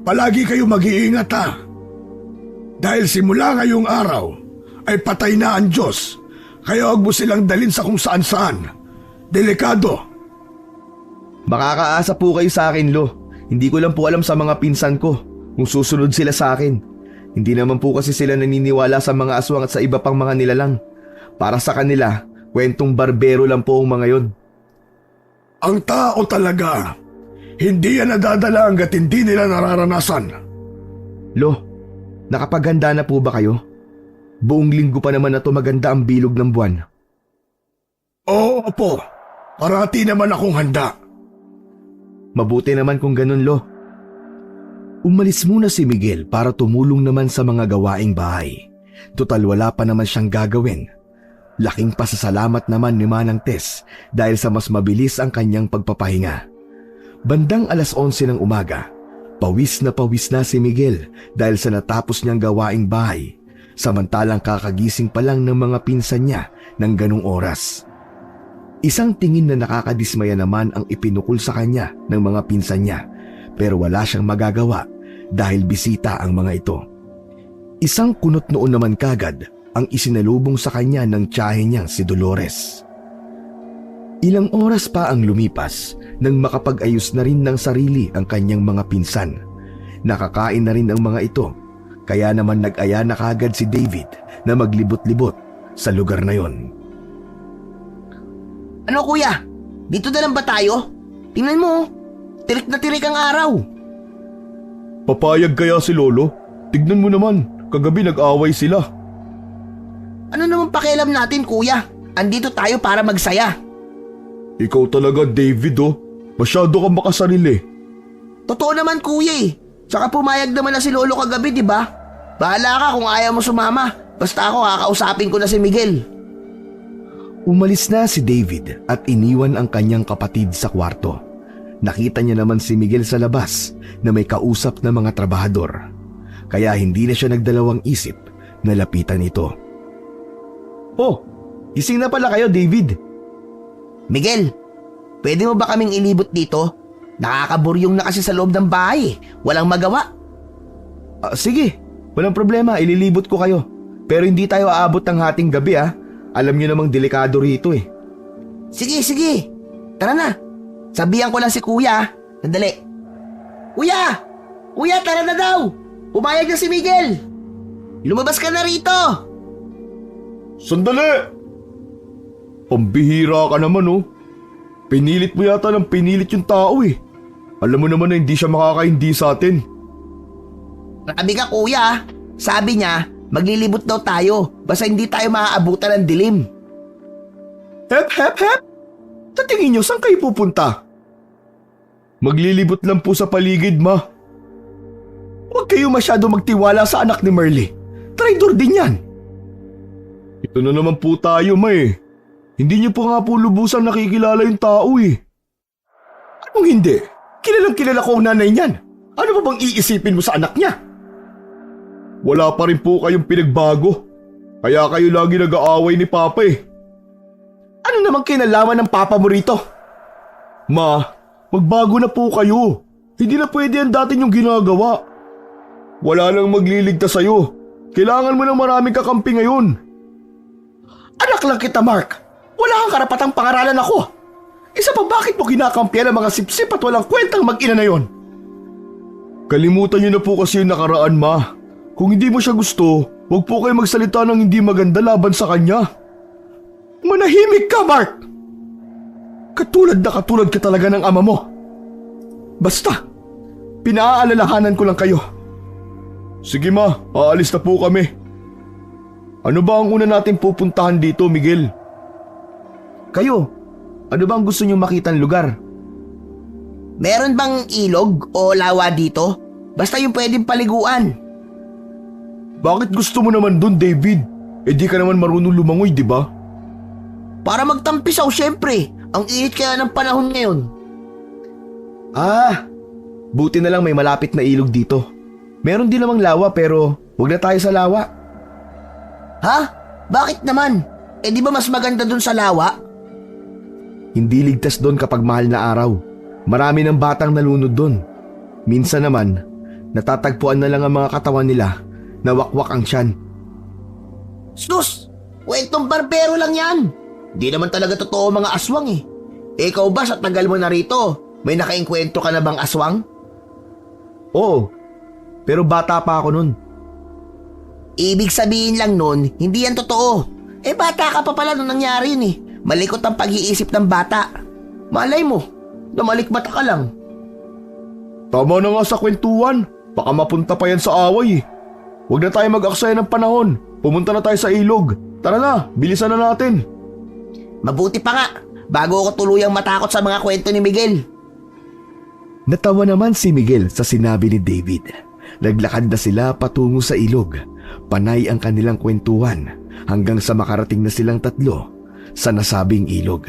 Palagi kayo mag-iingat ha. Dahil simula ngayong araw ay patay na ang Diyos, kaya huwag mo silang dalhin sa kung saan-saan. Delikado. Makakaasa po kayo sa akin, Lo. Hindi ko lang po alam sa mga pinsan ko kung susunod sila sa akin. Hindi naman po kasi sila naniniwala sa mga aswang at sa iba pang mga nilalang. Para sa kanila, kwentong barbero lang po ang mga yon. Ang tao talaga, hindi yan nadadala hanggat hindi nila nararanasan. Lo, nakapaganda na po ba kayo? Buong linggo pa naman na to maganda ang bilog ng buwan. Oo po, parati naman akong handa. Mabuti naman kung ganun, Lo. Umalis muna si Miguel para tumulong naman sa mga gawaing bahay. Total wala pa naman siyang gagawin. Laking pasasalamat naman ni Manang Tess dahil sa mas mabilis ang kanyang pagpapahinga. Bandang 11:00 ng umaga, pawis na si Miguel dahil sa natapos niyang gawaing bahay, samantalang kakagising pa lang ng mga pinsan niya ng ganung oras. Isang tingin na nakakadismaya naman ang ipinukol sa kanya ng mga pinsan niya, pero wala siyang magagawa dahil bisita ang mga ito. Isang kunot noon naman kagad ang isinalubong sa kanya ng tiyahin niyang si Dolores. Ilang oras pa ang lumipas nang makapag-ayos na rin ng sarili ang kanyang mga pinsan. Nakakain na rin ang mga ito, kaya naman nag-aya na kagad si David na maglibot-libot sa lugar na yon. Ano kuya? Dito na lang ba tayo? Tingnan mo, tirik na tirik ang araw. Papayag kaya si Lolo? Tignan mo naman, kagabi nag-away sila. Ano naman pakialam natin kuya? Andito tayo para magsaya. Ikaw talaga, David, oh. Masyado kang makasarili. Totoo naman kuya eh. Tsaka pumayag naman na si Lolo kagabi, di ba? Bahala ka kung ayaw mo sumama. Basta ako kakausapin ko na si Miguel. Umalis na si David at iniwan ang kanyang kapatid sa kwarto. Nakita niya naman si Miguel sa labas na may kausap na mga trabahador. Kaya hindi na siya nagdalawang isip na lapitan ito. Oh, gising na pala kayo, David. Miguel, pwede mo ba kaming ilibot dito? Nakakaburyong na kasi sa loob ng bahay. Walang magawa. Sige, walang problema, ililibot ko kayo. Pero hindi tayo aabot ng hating gabi, ah. Alam niyo namang delikado rito eh. Sige, sige. Tara na. Sabihan ko lang si kuya. Sandali. Kuya! Kuya, tara na daw. Pumayag na si Miguel. Lumabas ka na rito. Sandali! Pambihira ka naman, oh. Pinilit mo yata ng pinilit yung tao eh. Alam mo naman na hindi siya makakaindi sa atin. Nakabi ka kuya. Sabi niya, maglilibot daw tayo. Basta hindi tayo maaabutan ng dilim. Hep, hep, hep! Sa tingin niyo, saan kayo pupunta? Maglilibot lang po sa paligid, ma. Huwag kayo masyado magtiwala sa anak ni Merle. Traidor din yan. Ito na naman po tayo, ma eh. Hindi niyo pa nga po lubusang nakikilala yung tao eh. Anong hindi? Kilalang kilala ko ang nanay niyan. Ano pa bang iisipin mo sa anak niya? Wala pa rin po kayong pinagbago. Kaya kayo lagi nag-aaway ni Papa eh. Ano namang kinalaman ng Papa mo rito? Ma, magbago na po kayo. Hindi na pwede ang dati niyong ginagawa. Wala nang magliligtas sa'yo. Kailangan mo ng maraming kakampi ngayon. Anak lang kita, Mark. Wala kang karapatang pangaralan ako. Isa pa, bakit mo kinakampihan ang mga sipsip at walang kwentang mag-ina na yon? Kalimutan niyo na po kasi yung nakaraan, ma. Kung hindi mo siya gusto, huwag po kayo magsalita ng hindi maganda laban sa kanya. Manahimik ka, Mark! Katulad na katulad ka talaga ng ama mo. Basta, pinaalalahanan ko lang kayo. Sige ma, aalis na po kami. Ano ba ang una natin pupuntahan dito, Miguel? Kayo, ano ba ang gusto niyong makitang lugar? Meron bang ilog o lawa dito? Basta yung pwedeng paliguan. Bakit gusto mo naman dun, David? Eh di ka naman marunong lumangoy, di ba? Para magtampisaw, syempre. Ang init kaya ng panahon ngayon. Buti na lang may malapit na ilog dito. Meron din namang lawa pero huwag na tayo sa lawa. Ha? Bakit naman? Eh di ba mas maganda dun sa lawa? Hindi ligtas doon kapag mahal na araw. Marami ng batang nalunod doon. Minsan naman, natatagpuan na lang ang mga katawan nila na wakwak ang tiyan. Sus! Kwentong barbero lang yan! Di naman talaga totoo mga aswang eh. Ikaw ba sa tagal mo na rito, may nakainkwento ka na bang aswang? Oo, pero bata pa ako nun. Ibig sabihin lang nun, hindi yan totoo. Bata ka pa pala nung nangyari yun eh. Malikot ang pag-iisip ng bata. Malay mo, namalikbata ka lang. Tama na nga sa kwentuhan. Baka mapunta pa yan sa away eh. Huwag na tayo mag-aksaya ng panahon. Pumunta na tayo sa ilog. Tara na, bilisan na natin. Mabuti pa nga, bago ako tuluyang matakot sa mga kwento ni Miguel. Natawa naman si Miguel sa sinabi ni David. Naglakad na sila patungo sa ilog. Panay ang kanilang kwentuhan hanggang sa makarating na silang tatlo sa nasabing ilog.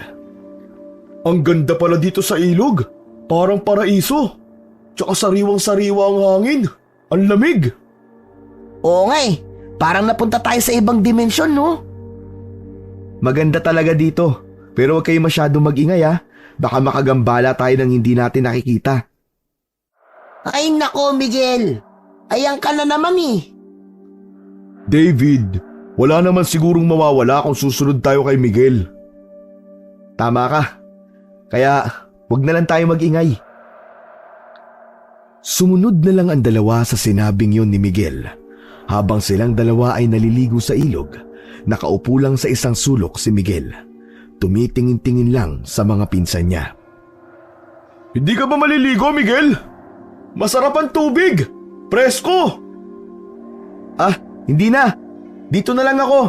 Ang ganda pala dito sa ilog. Parang paraiso. Tsaka sariwang-sariwa ang hangin. Ang lamig. Oo nga eh, parang napunta tayo sa ibang dimensyon no? Maganda talaga dito. Pero huwag kayo masyadong mag-ingay ha. Baka makagambala tayo ng hindi natin nakikita. Ay nako Miguel, ayan ka na naman eh. David, wala naman sigurong mawawala kung susunod tayo kay Miguel. Tama ka. Kaya huwag na lang tayo mag-ingay. Sumunod na lang ang dalawa sa sinabing yon ni Miguel. Habang silang dalawa ay naliligo sa ilog, nakaupo lang sa isang sulok si Miguel. Tumitingin-tingin lang sa mga pinsan niya. Hindi ka ba maliligo, Miguel? Masarap ang tubig. Presko. Ah, hindi na. Dito na lang ako.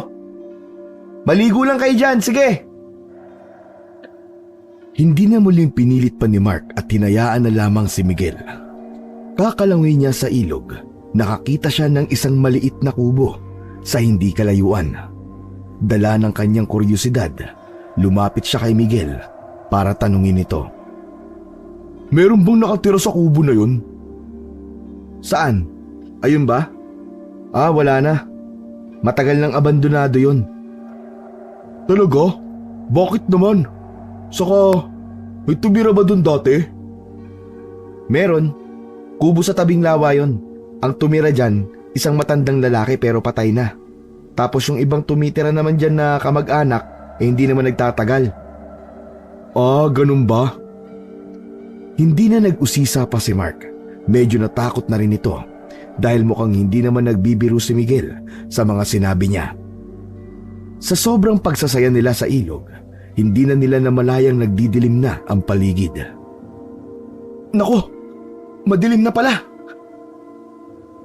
Maligo lang kayo dyan, sige. Hindi na muling pinilit pa ni Mark at hinayaan na lamang si Miguel. Kakalangoy niya sa ilog, nakakita siya ng isang maliit na kubo sa hindi kalayuan. Dala ng kanyang kuryosidad, lumapit siya kay Miguel para tanungin ito. Meron bang nakatira sa kubo na yun? Saan? Ayun ba? Ah, wala na. Matagal nang abandonado yun. Talaga? Bakit naman? Saka, may tumira ba dun dati? Meron. Kubo sa tabing lawa yun. Ang tumira dyan, isang matandang lalaki pero patay na. Tapos yung ibang tumitira naman dyan na kamag-anak, hindi naman nagtatagal. Ah, ganun ba? Hindi na nag-usisa pa si Mark. Medyo natakot na rin ito dahil mukhang hindi naman nagbibiro si Miguel sa mga sinabi niya. Sa sobrang pagsasaya nila sa ilog, hindi na nila namalayang nagdidilim na ang paligid. Naku, madilim na pala.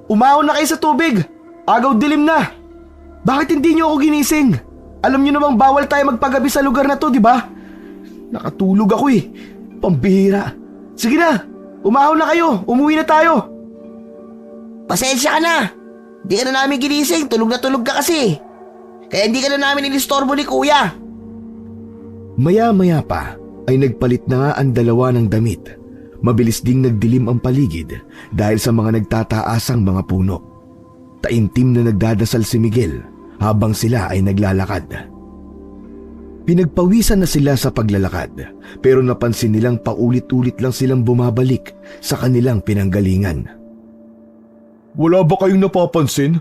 Umahon na kayo sa tubig. Agaw dilim na. Bakit hindi niyo ako ginising? Alam niyo namang bawal tayo magpagabi sa lugar na to, di ba? Nakatulog ako eh. Pambihira. Sige na, umahon na kayo. Umuwi na tayo. Pasensya ka na. Di ka na namin ginising, tulog na tulog ka kasi. Kaya hindi ka na namin inistorbo ni kuya. Maya-maya pa ay nagpalit na nga ang dalawa ng damit. Mabilis ding nagdilim ang paligid dahil sa mga nagtataasang mga puno. Taimtim na nagdadasal si Miguel habang sila ay naglalakad. Pinagpawisan na sila sa paglalakad pero napansin nilang paulit-ulit lang silang bumabalik sa kanilang pinanggalingan. Wala ba kayong napapansin?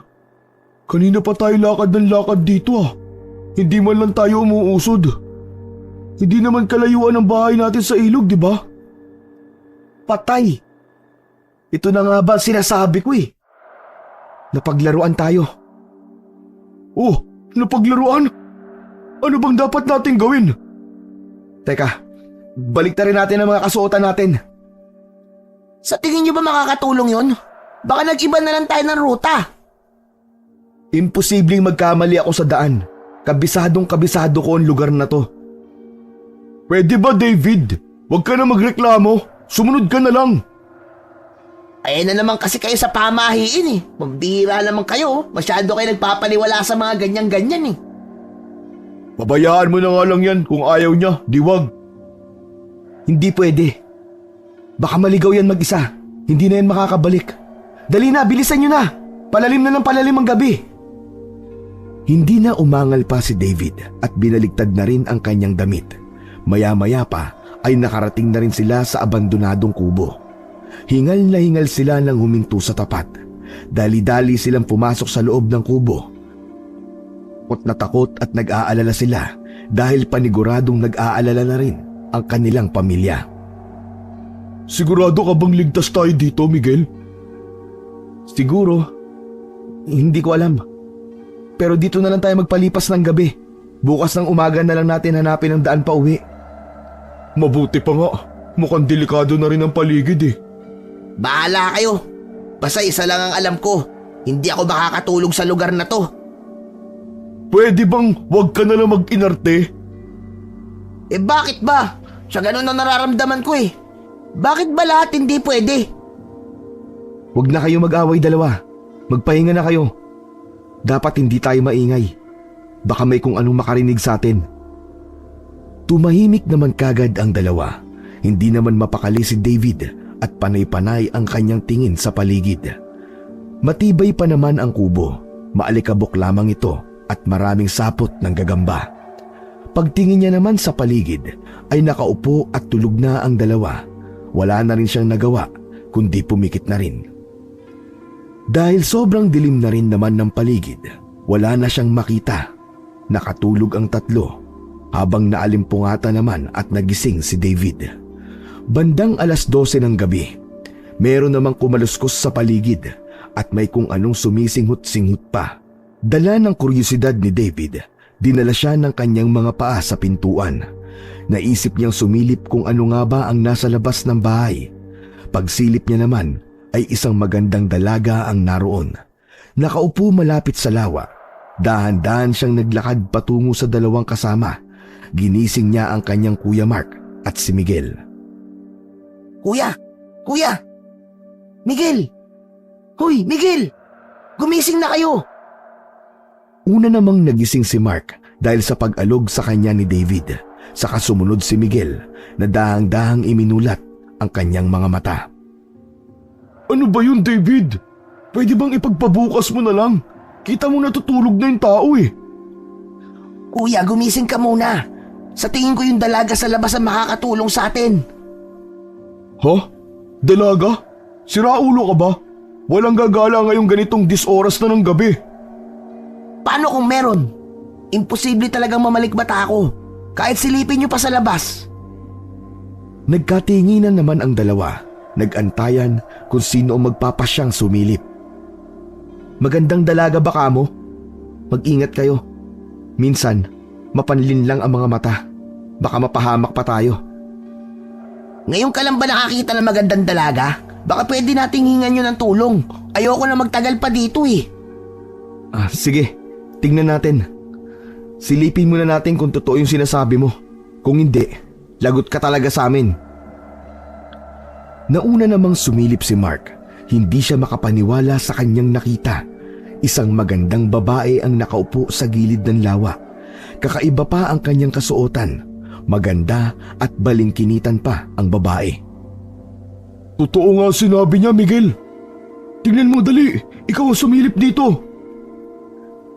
Kanina pa tayo lakad ng lakad dito ah. Hindi man lang tayo umuusod. Hindi naman kalayuan ang bahay natin sa ilog, di ba? Patay. Ito na nga ba sinasabi ko eh. Napaglaruan tayo. Oh, napaglaruan? Ano bang dapat natin gawin? Teka, balik na rin natin ang mga kasuotan natin. Sa tingin niyo ba makakatulong yon? Baka nag-iba na lang tayo ng ruta. Imposibleng magkamali ako sa daan. Kabisadong kabisado ko ang lugar na to. Pwede ba, David? Huwag ka na magreklamo. Sumunod ka na lang. Ayan na naman kasi kayo sa pamahiin eh. Mambihira naman kayo. Masyado kayo nagpapaniwala sa mga ganyan-ganyan eh. Pabayaan mo na nga lang yan kung ayaw niya, di wag. Hindi pwede. Baka maligaw yan mag-isa. Hindi na yan makakabalik. Dali na, bilisan nyo na. Palalim na ng palalim ang gabi. Hindi na umangal pa si David at binaligtad na rin ang kanyang damit. Maya-maya pa ay nakarating na rin sila sa abandonadong kubo. Hingal na hingal sila nang huminto sa tapat. Dali-dali silang pumasok sa loob ng kubo. Takot at nag-aalala sila dahil paniguradong nag-aalala na rin ang kanilang pamilya. Sigurado ka bang ligtas tayo dito, Miguel? Siguro, hindi ko alam. Pero dito na lang tayo magpalipas ng gabi. Bukas ng umaga na lang natin hanapin ang daan pa uwi. Mabuti pa nga. Mukhang delikado na rin ang paligid eh. Bahala kayo. Basta isa lang ang alam ko. Hindi ako makakatulog sa lugar na to. Pwede bang wag ka na lang mag-inarte? Eh bakit ba? Sa ganun ang nararamdaman ko eh. Bakit ba lahat hindi pwede? Huwag na kayo mag-away dalawa. Magpahinga na kayo. Dapat hindi tayo maingay. Baka may kung anong makarinig sa atin. Tumahimik naman kagad ang dalawa. Hindi naman mapakali si David at panay-panay ang kanyang tingin sa paligid. Matibay pa naman ang kubo. Maalikabok lamang ito at maraming sapot ng gagamba. Pagtingin niya naman sa paligid ay nakaupo at tulog na ang dalawa. Wala na rin siyang nagawa kundi pumikit na rin. Dahil sobrang dilim na rin naman ng paligid, wala na siyang makita. Nakatulog ang tatlo habang naalimpungata naman at nagising si David. Bandang 12:00 ng gabi, meron namang kumaluskos sa paligid at may kung anong sumisinghot-singhot pa. Dala ng kuryosidad ni David, dinala siya ng kanyang mga paa sa pintuan. Naisip niyang sumilip kung ano nga ba ang nasa labas ng bahay. Pagsilip niya naman ay isang magandang dalaga ang naroon. Nakaupo malapit sa lawa. Dahan-dahan siyang naglakad patungo sa dalawang kasama. Ginising niya ang kanyang Kuya Mark at si Miguel. Kuya! Kuya! Miguel! Hoy, Miguel! Gumising na kayo! Una namang nagising si Mark dahil sa pag-alog sa kanya ni David. Saka sumunod si Miguel na dahang-dahang iminulat ang kanyang mga mata. Ano ba yun, David? Pwede bang ipagpabukas mo na lang? Kita mo natutulog na yung tao eh. Kuya, gumising ka muna. Sa tingin ko yung dalaga sa labas ang makakatulong sa atin. Ha? Dalaga? Siraulo ka ba? Walang gagala ngayong ganitong 10 oras na ng gabi. Paano kung meron? Imposible talagang mamalikmata ako. Kahit silipin niyo pa sa labas. Nagkatinginan naman ang dalawa. Nag-antayan kung sino ang magpapasyang sumilip. Magandang dalaga ba kamo? Mag-ingat kayo. Minsan, mapanlin lang ang mga mata. Baka mapahamak pa tayo. Ngayon ka lang ba nakakita ng magandang dalaga? Baka pwede nating hingan yun ng tulong. Ayoko na magtagal pa dito eh. Sige, tingnan natin. Silipin muna natin kung totoo yung sinasabi mo. Kung hindi, lagot ka talaga sa amin. Nauna namang sumilip si Mark. Hindi siya makapaniwala sa kanyang nakita. Isang magandang babae ang nakaupo sa gilid ng lawa. Kakaiba pa ang kanyang kasuotan. Maganda at balingkinitan pa ang babae. Totoo nga sinabi niya, Miguel. Tingnan mo dali, ikaw ang sumilip dito.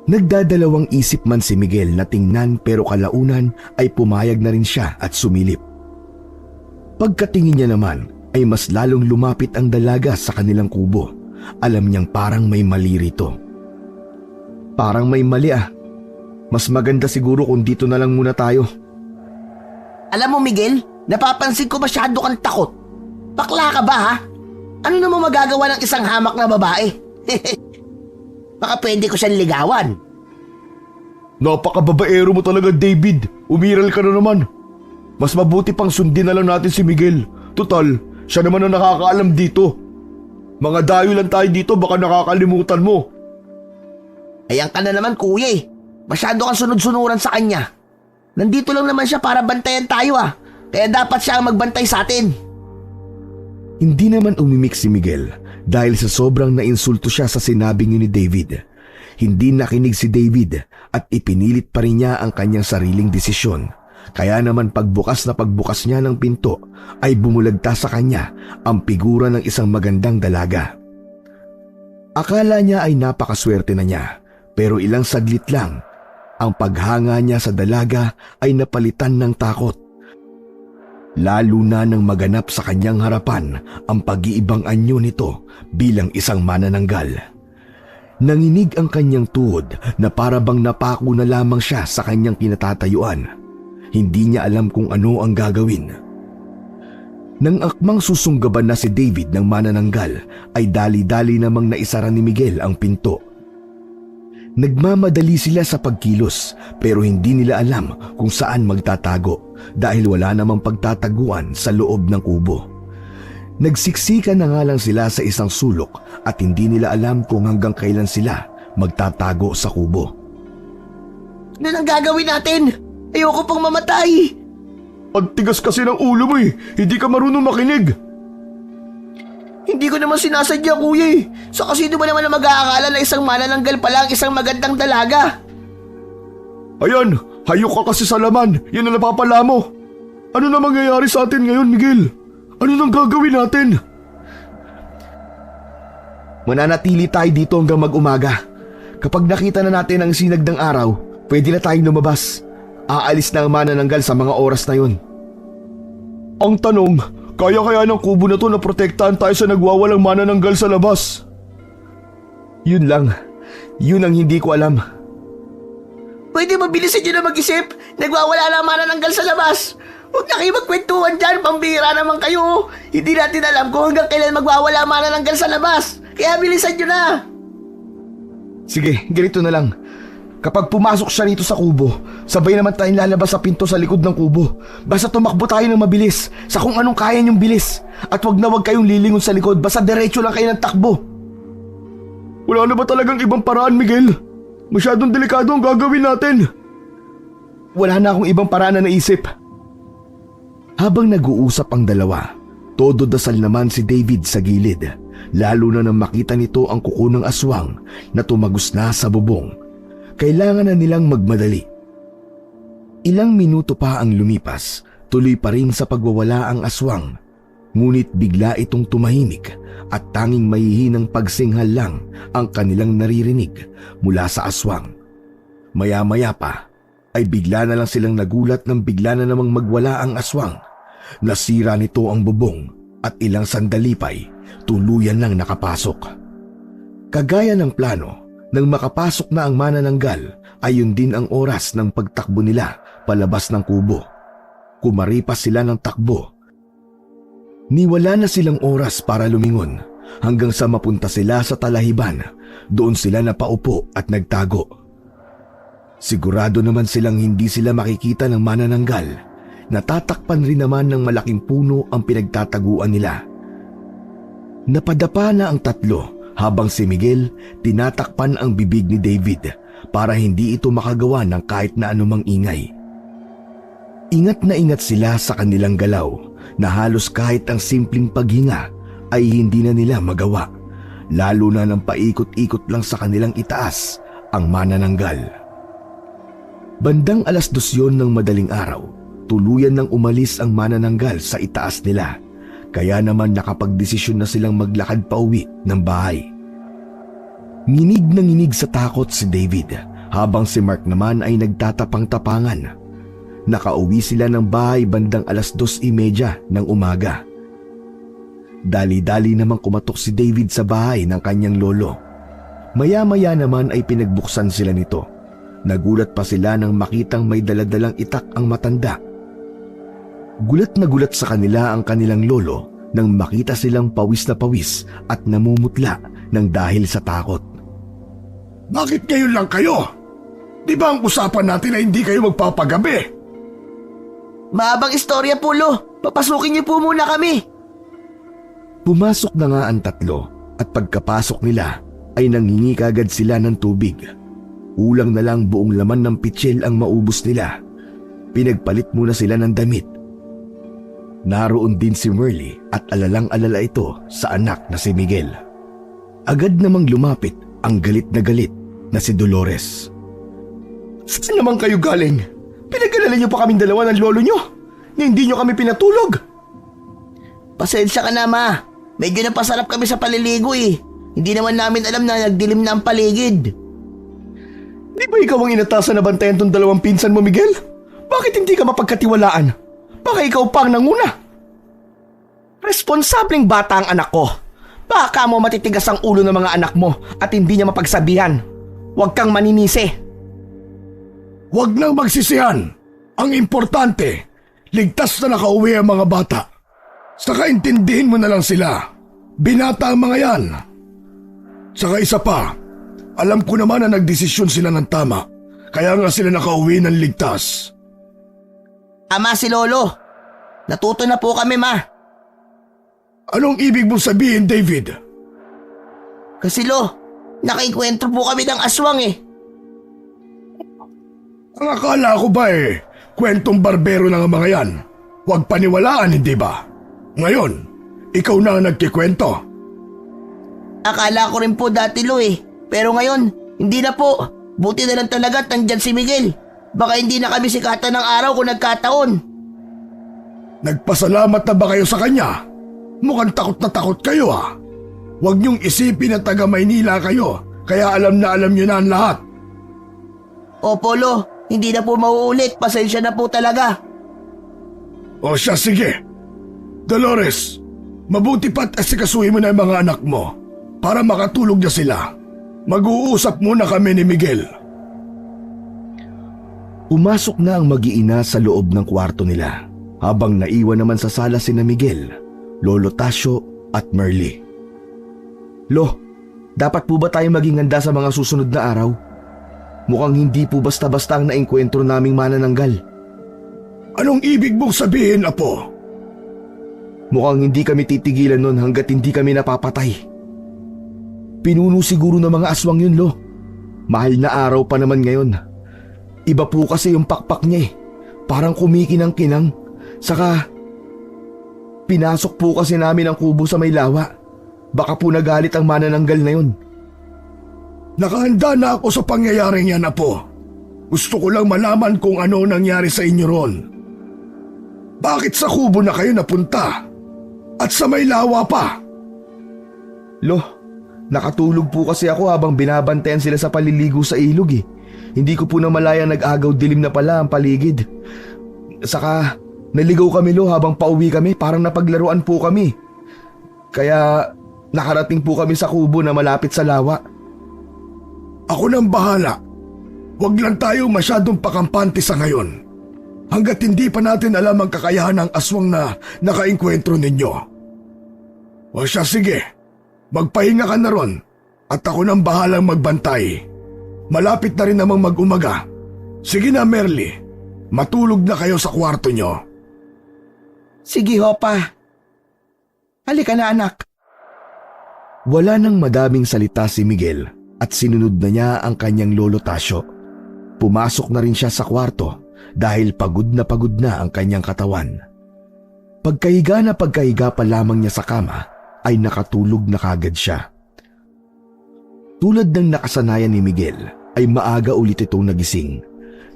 Nagdadalawang isip man si Miguel na tingnan pero kalaunan ay pumayag na rin siya at sumilip. Pagkatingin niya naman ay mas lalong lumapit ang dalaga sa kanilang kubo. Alam niyang parang may mali rito. Parang may mali Mas maganda siguro kung dito na lang muna tayo. Alam mo Miguel, napapansin ko masyado kang takot. Bakla ka ba ha? Ano naman magagawa ng isang hamak na babae? Baka pwede ko siyang ligawan. Napakababaero mo talaga, David. Umiral ka na naman. Mas mabuti pang sundin na lang natin si Miguel. Total, siya naman ang nakakaalam dito. Mga dayo lang tayo dito, baka nakakalimutan mo. Ayan ka na naman kuya eh. Masyado kang sunod-sunuran sa kanya. Nandito lang naman siya para bantayan tayo Kaya dapat siya ang magbantay sa atin. Hindi naman umimik si Miguel dahil sa sobrang nainsulto siya sa sinabing ni David. Hindi nakinig si David at ipinilit pa rin niya ang kanyang sariling desisyon. Kaya naman pagbukas niya ng pinto ay bumulagta sa kanya ang figura ng isang magandang dalaga. Akala niya ay napakaswerte na niya pero ilang saglit lang ang paghanga niya sa dalaga ay napalitan ng takot. Lalo na nang maganap sa kanyang harapan ang pag-iibang anyo nito bilang isang manananggal. Nanginig ang kanyang tuhod na para bang napako na lamang siya sa kanyang kinatatayuan. Hindi niya alam kung ano ang gagawin. Nang akmang susunggaban na si David ng manananggal ay dali-dali namang naisara ni Miguel ang pinto. Nagmamadali sila sa pagkilos pero hindi nila alam kung saan magtatago dahil wala namang pagtataguan sa loob ng kubo. Nagsiksikan na nga lang sila sa isang sulok at hindi nila alam kung hanggang kailan sila magtatago sa kubo. Ano nang gagawin natin? Ayoko pang mamatay. Ang tigas kasi ng ulo mo eh. Hindi ka marunong makinig. Hindi ko naman sinasadya, kuya eh. Sa kasi ba naman na mag-aakala na isang manananggal pala ang isang magandang dalaga? Ayan, hayok ka kasi sa laman. Yan ang napapala mo. Ano na mangyayari sa atin ngayon, Miguel? Ano nang gagawin natin? Mananatili tayo dito hanggang mag-umaga. Kapag nakita na natin ang sinag ng araw, pwede na tayong lumabas. Aalis na ang manananggal sa mga oras na yun. Ang tanong, kaya ng kubo na to na protektahan tayo sa nagwawalang manananggal sa labas? Yun lang. Yun ang hindi ko alam. Pwede mabilisin nyo na mag-isip. Nagwawala na ang manananggal sa labas. Huwag na kayo magkwentuhan dyan. Pambira naman kayo. Hindi natin alam kung hanggang kailan magwawala ang manananggal sa labas. Kaya bilisan nyo na. Sige, ganito na lang. Kapag pumasok siya rito sa kubo, sabay naman tayong lalabas sa pinto sa likod ng kubo. Basta tumakbo tayo ng mabilis, sa kung anong kaya niyong bilis. At wag kayong lilingon sa likod, basta diretso lang kayo ng takbo. Wala na ba talagang ibang paraan, Miguel? Masyadong delikado ang gagawin natin. Wala na akong ibang paraan na naisip. Habang nag-uusap ang dalawa, todo dasal naman si David sa gilid, lalo na nang makita nito ang kuko ng aswang na tumagos na sa bubong. Kailangan na nilang magmadali. Ilang minuto pa ang lumipas, tuloy pa rin sa pagwawala ang aswang. Ngunit bigla itong tumahimik at tanging mahihinang pagsinghal lang ang kanilang naririnig mula sa aswang. Maya-maya pa ay bigla na lang silang nagulat nang bigla na namang magwala ang aswang. Nasira nito ang bubong at ilang sandali pa'y tuluyan lang nakapasok. Kagaya ng plano, nang makapasok na ang manananggal, ayun din ang oras ng pagtakbo nila palabas ng kubo. Kumaripas sila ng takbo. Niwala na silang oras para lumingon hanggang sa mapunta sila sa talahiban. Doon sila napaupo at nagtago. Sigurado naman silang hindi sila makikita ng manananggal. Natatakpan rin naman ng malaking puno ang pinagtataguan nila. Napadapa na ang tatlo habang si Miguel tinatakpan ang bibig ni David para hindi ito makagawa ng kahit na anumang ingay. Ingat na ingat sila sa kanilang galaw na halos kahit ang simpleng paghinga ay hindi na nila magawa, lalo na nang paikot-ikot lang sa kanilang itaas ang manananggal. Bandang 2:00 yon ng madaling araw, tuluyan nang umalis ang manananggal sa itaas nila. Kaya naman nakapagdesisyon na silang maglakad pauwi ng bahay. Nginig na nginig sa takot si David habang si Mark naman ay nagtatapang-tapangan. Nakauwi sila ng bahay bandang 2:30 ng umaga. Dali-dali namang kumatok si David sa bahay ng kanyang lolo. Maya-maya naman ay pinagbuksan sila nito. Nagulat pa sila nang makitang may daladalang itak ang matanda. Gulat na gulat sa kanila ang kanilang lolo nang makita silang pawis na pawis at namumutla ng dahil sa takot. Bakit ngayon lang kayo? Di ba ang usapan natin na hindi kayo magpapagabi? Mahabang istorya, Pulo. Papasukin niyo po muna kami. Pumasok na nga ang tatlo at pagkapasok nila ay nanghingi kagad sila ng tubig. Ulang na lang buong laman ng pitsil ang maubos nila. Pinagpalit muna sila ng damit. Naroon din si Merly at alalang-alala ito sa anak na si Miguel. Agad namang lumapit ang galit na si Dolores. Saan naman kayo galing? Pinag-alala niyo pa kaming dalawa ng lolo niyo na hindi niyo kami pinatulog. Pasensya ka na, Ma. Medyo napasarap kami sa paliligo eh. Hindi naman namin alam na nagdilim na ang paligid. Di ba ikaw ang inatasan na bantayan tong dalawang pinsan mo, Miguel? Bakit hindi ka mapagkatiwalaan? Baka ikaw pang nanguna. Responsableng bata ang anak ko. Baka mo matitigas ang ulo ng mga anak mo at hindi niya mapagsabihan. Huwag kang maninisi. Huwag nang magsisihan. Ang importante, ligtas na nakauwi ang mga bata. Saka intindihin mo na lang sila. Binata ang mga yan. Saka isa pa, alam ko naman na nagdesisyon sila ng tama. Kaya nga sila nakauwi ng ligtas. Ama, si Lolo. Natuto na po kami, Ma. Anong ibig mong sabihin, David? Kasi nakaikwentro po kami ng aswang eh. Ang akala ko ba kwentong barbero lang ang mga yan. Huwag paniwalaan, hindi ba? Ngayon, ikaw na ang nagkikwento. Akala ko rin po dati, Lo eh. Pero ngayon, hindi na po. Buti na lang talaga at nandyan si Miguel. Baka hindi na kami sikatan ng araw kung nagkataon. Nagpasalamat na ba kayo sa kanya? Mukhang takot na takot kayo Huwag niyong isipin na taga Maynila kayo, kaya alam na alam niyo na ang lahat. Opo, Lo. Hindi na po mauulit. Pasensya na po talaga. O siya, sige. Dolores, mabuti pa't asikasuhin mo na yung mga anak mo para makatulog na sila. Mag-uusap muna kami ni Miguel. Pumasok na ang mag-iina sa loob ng kwarto nila habang naiwan naman sa sala sina Miguel, Lolo Tasio at Merly. Lo, dapat po ba tayo maging handa sa mga susunod na araw? Mukhang hindi po basta-basta ang naengkwentro naming manananggal. Anong ibig mong sabihin, Apo? Mukhang hindi kami titigilan nun hanggat hindi kami napapatay. Pinuno siguro ng mga aswang yun, Lo. Mahal na araw pa naman ngayon. Iba po kasi yung pakpak niya eh. Parang kumikinang-kinang. Saka, pinasok po kasi namin ang kubo sa may lawa. Baka po nagalit ang manananggal na yun. Nakahanda na ako sa pangyayaring yan, Apo. Gusto ko lang malaman kung ano nangyari sa inyo ron. Bakit sa kubo na kayo napunta? At sa may lawa pa? Lo, nakatulog po kasi ako habang binabantayan sila sa paliligo sa ilog eh. Hindi ko po namalayang nag-agaw dilim na pala ang paligid. Saka, naligaw kami, Lo, habang pauwi kami. Parang napaglaruan po kami. Kaya, nakarating po kami sa kubo na malapit sa lawa. Ako nang bahala. Huwag lang tayo masyadong pakampante sa ngayon. Hanggat hindi pa natin alam ang kakayahan ng aswang na nakaengkwentro ninyo. O siya, sige. Magpahinga ka na ron. At ako nang bahalang magbantay. Malapit na rin namang mag-umaga. Sige na, Merly. Matulog na kayo sa kwarto nyo. Sige, Hopa. Halika na, anak. Wala nang madaming salita si Miguel at sinunod na niya ang kanyang Lolo Tasio. Pumasok na rin siya sa kwarto dahil pagod na ang kanyang katawan. Pagkahiga pa lamang niya sa kama ay nakatulog na kagad siya. Tulad ng nakasanayan ni Miguel ay maaga ulit itong nagising.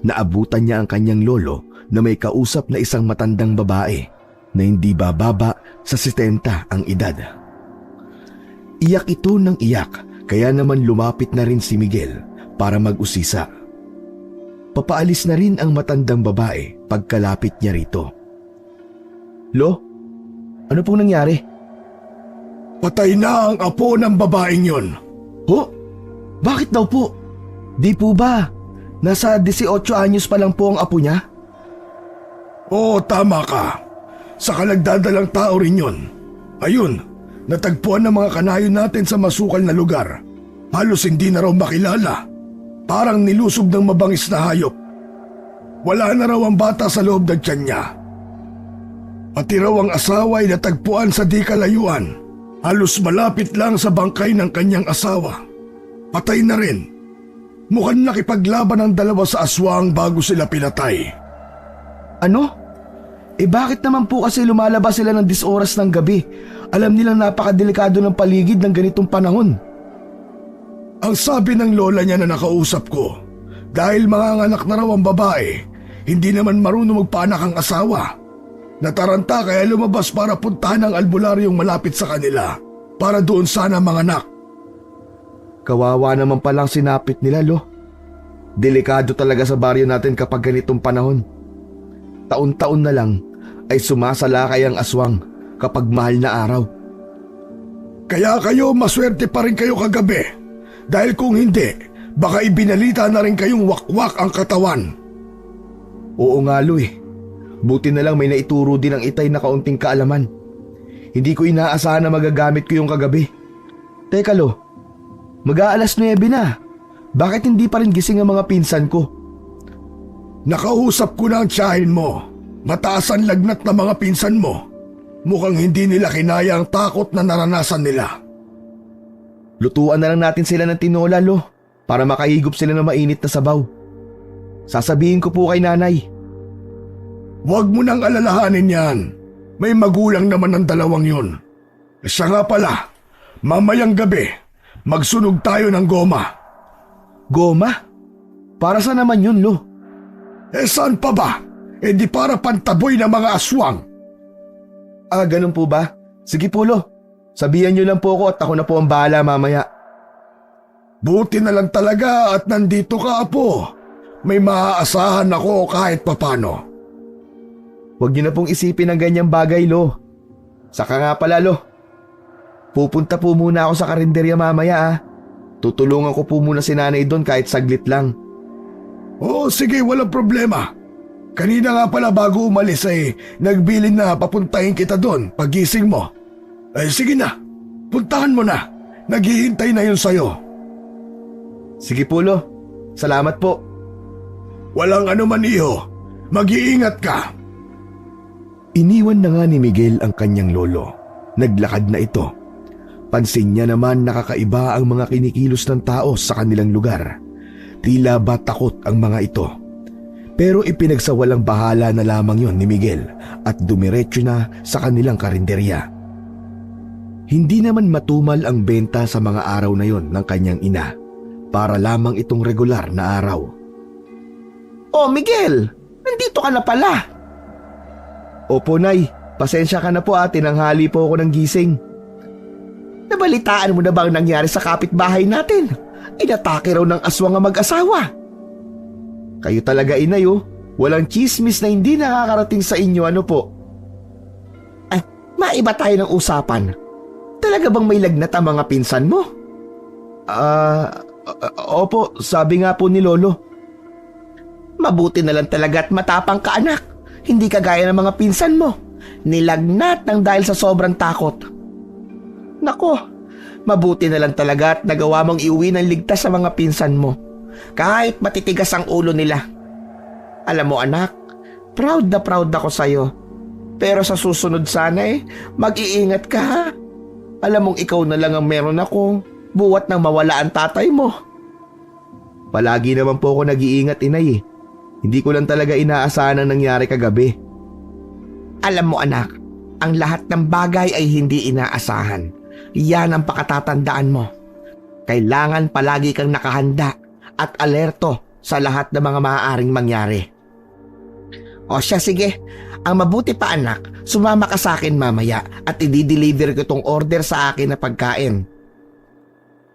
Naabutan niya ang kanyang lolo na may kausap na isang matandang babae na hindi bababa sa 70 ang edad. Iyak ito ng iyak kaya naman lumapit na rin si Miguel para mag-usisa. Papaalis na rin ang matandang babae pagkalapit niya rito. Lo, ano pong nangyari? Patay na ang apo ng babaeng yon. Ho? Bakit daw po? Di po ba? Nasa 18 anyos pa lang po ang apo niya? Oo, tama ka. Saka nagdadalang tao rin yon. Ayun, natagpuan ng mga kanayo natin sa masukal na lugar. Halos hindi na raw makilala. Parang nilusob ng mabangis na hayop. Wala na raw ang bata sa loob ng tiyan niya. Pati raw ang asawa ay natagpuan sa di kalayuan. Halos malapit lang sa bangkay ng kanyang asawa. Patay na rin. Mukhang nakipaglaban ang dalawa sa aswang bago sila pinatay. Ano? Bakit naman po kasi lumalabas sila ng 10 oras ng gabi? Alam nilang napakadelikado ng paligid ng ganitong panahon. Ang sabi ng lola niya na nakausap ko, dahil manganganak na raw ang babae, hindi naman marunong magpaanak ang asawa. Nataranta kaya lumabas para puntahan ang albularyong malapit sa kanila para doon sana manganak. Kawawa naman palang sinapit nila, Lo. Delikado talaga sa baryo natin kapag ganitong panahon. Taon-taon na lang ay sumasalakay ang aswang kapag mahal na araw. Kaya kayo maswerte pa rin kayo kagabi. Dahil kung hindi, baka ibinalita na rin kayong wakwak ang katawan. Oo nga Lo eh. Buti na lang may naituro din ang itay na kaunting kaalaman. Hindi ko inaasahan na magagamit ko yung kagabi. Teka Lo, mag-aalas 9 na. Bakit hindi pa rin gising ang mga pinsan ko? Nakausap ko na ang tiyahin mo. Mataas ang lagnat ng mga pinsan mo. Mukhang hindi nila kinaya ang takot na naranasan nila. Lutuan na lang natin sila ng tinola Lo, para makahigop sila ng mainit na sabaw. Sasabihin ko po kay nanay. Huwag mo nang alalahanin yan. May magulang naman ang dalawang yun. Siya nga pala, mamayang gabi, magsunog tayo ng goma. Goma? Para saan naman yun Lo? Saan pa ba? Di para pantaboy ng mga aswang. Ah, ganun po ba? Sige po Lo, sabihan niyo lang po ako at ako na po ang bahala mamaya. Buti na lang talaga at nandito ka, Apo. May maaasahan ako kahit papano. Huwag niyo na pong isipin ang ganyang bagay Lo. Saka nga pala Lo, pupunta po muna ako sa karinderya mamaya ah. Tutulungan ko po muna si nanay doon kahit saglit lang. Oo, sige, walang problema. Kanina nga pala bago umalis nagbilin na papuntahin kita doon pagising mo. Sige na, puntahan mo na. Naghihintay na yun sa'yo. Sige po Lo, salamat po. Walang anuman iho, mag-iingat ka. Iniwan na nga ni Miguel ang kanyang lolo. Naglakad na ito. Pansin niya naman nakakaiba ang mga kinikilos ng tao sa kanilang lugar. Tila ba takot ang mga ito. Pero ipinagsawalang bahala na lamang yon ni Miguel at dumiretso na sa kanilang karinderya. Hindi naman matumal ang benta sa mga araw na yon ng kanyang ina. Para lamang itong regular na araw. Oh, Miguel! Nandito ka na pala! Opo Nay, pasensya ka na po tinanghali po ako ng gising. Nabalitaan mo na ba ang nangyari sa kapitbahay natin? Inatake raw ng aswang ang mag-asawa. Kayo talaga inay walang chismis na hindi nakakarating sa inyo ano po. Maiba tayo ng usapan. Talaga bang may lagnat ang mga pinsan mo? Opo, sabi nga po ni Lolo. Mabuti na lang talaga at matapang ka anak. Hindi kagaya ng mga pinsan mo. Nilagnat ng dahil sa sobrang takot. Nako, mabuti na lang talaga at nagawa mong iuwi ng ligtas sa mga pinsan mo. Kahit matitigas ang ulo nila. Alam mo anak, proud na proud ako sa'yo. Pero sa susunod sana mag-iingat ka ha. Alam mong ikaw na lang ang meron ako, buwat nang mawala ang tatay mo. Palagi naman po ako nag-iingat inay Hindi ko lang talaga inaasahan ang nangyari kagabi. Alam mo anak, ang lahat ng bagay ay hindi inaasahan. Yan ang pakatatandaan mo. Kailangan palagi kang nakahanda at alerto sa lahat ng mga maaaring mangyari. O siya sige, ang mabuti pa anak, sumama ka sa akin mamaya at i-deliver ko tong order sa akin na pagkain.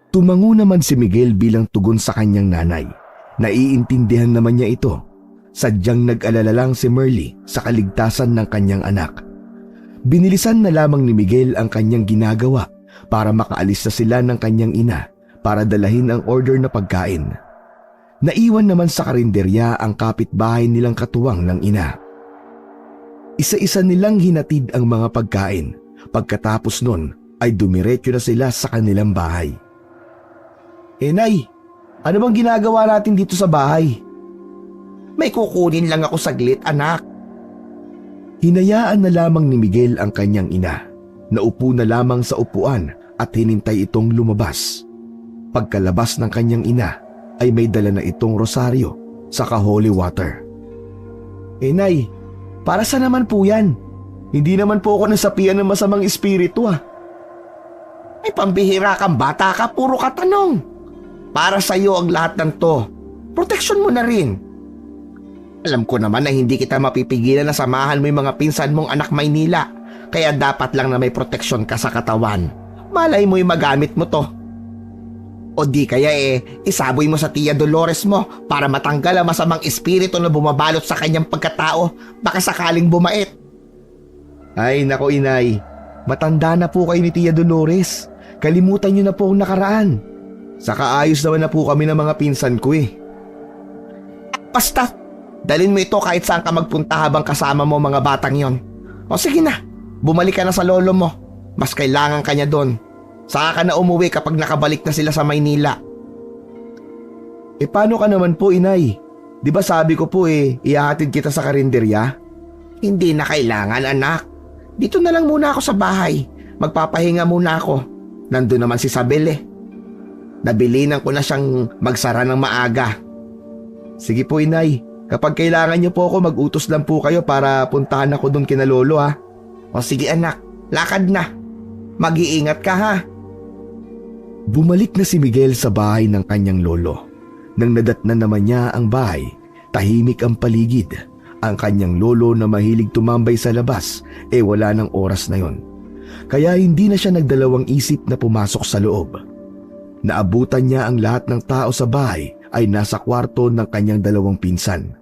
Tumango naman si Miguel bilang tugon sa kanyang nanay. Naiintindihan naman niya ito. Sadyang nag-alala lang si Merly sa kaligtasan ng kanyang anak. Binilisan na lamang ni Miguel ang kanyang ginagawa para makaalis na sila ng kanyang ina para dalahin ang order na pagkain. Naiwan naman sa karinderya ang kapitbahay nilang katuwang ng ina. Isa-isa nilang hinatid ang mga pagkain. Pagkatapos nun ay dumiretso na sila sa kanilang bahay. Nay, ano bang ginagawa natin dito sa bahay? May kukunin lang ako saglit anak. Hinayaan na lamang ni Miguel ang kanyang ina. Naupo na lamang sa upuan at hinintay itong lumabas. Pagkalabas ng kanyang ina ay may dala na itong rosaryo saka holy water. Nay, para saan naman po yan? Hindi naman po ako nasapian ng masamang espiritu Ay pambihira kang bata ka, puro katanong. Para sa iyo ang lahat ng to. Proteksyon mo na rin. Alam ko naman na hindi kita mapipigilan na samahan mo yung mga pinsan mong anak Maynila. Kaya dapat lang na may proteksyon ka sa katawan. Malay mo yung magamit mo to. O di kaya isaboy mo sa Tia Dolores mo para matanggal ang masamang espiritu na bumabalot sa kanyang pagkatao. Baka sakaling bumait. Ay nako inay, matanda na po kayo ni Tia Dolores. Kalimutan niyo na po ang nakaraan. Saka ayos naman na po kami ng mga pinsan ko eh. Basta, dalhin mo ito kahit saan ka magpunta habang kasama mo mga batang yon. O sige na, bumalik ka na sa lolo mo. Mas kailangan ka niya doon. Saka ka na umuwi kapag nakabalik na sila sa Maynila. Paano ka naman po inay? Di ba sabi ko po ihahatid kita sa karinderya? Hindi na kailangan anak. Dito na lang muna ako sa bahay. Magpapahinga muna ako. Nandun naman si Sabel Nabilinan ko na siyang magsara ng maaga. Sige po inay, kapag kailangan niyo po ako mag-utos lang po kayo para puntahan ako doon kina lolo ha. O sige anak, lakad na. Mag-iingat ka ha. Bumalik na si Miguel sa bahay ng kanyang lolo. Nang nadatnan naman niya ang bahay, tahimik ang paligid. Ang kanyang lolo na mahilig tumambay sa labas wala ng oras na yon. Kaya hindi na siya nagdalawang isip na pumasok sa loob. Naabutan niya ang lahat ng tao sa bahay ay nasa kwarto ng kanyang dalawang pinsan.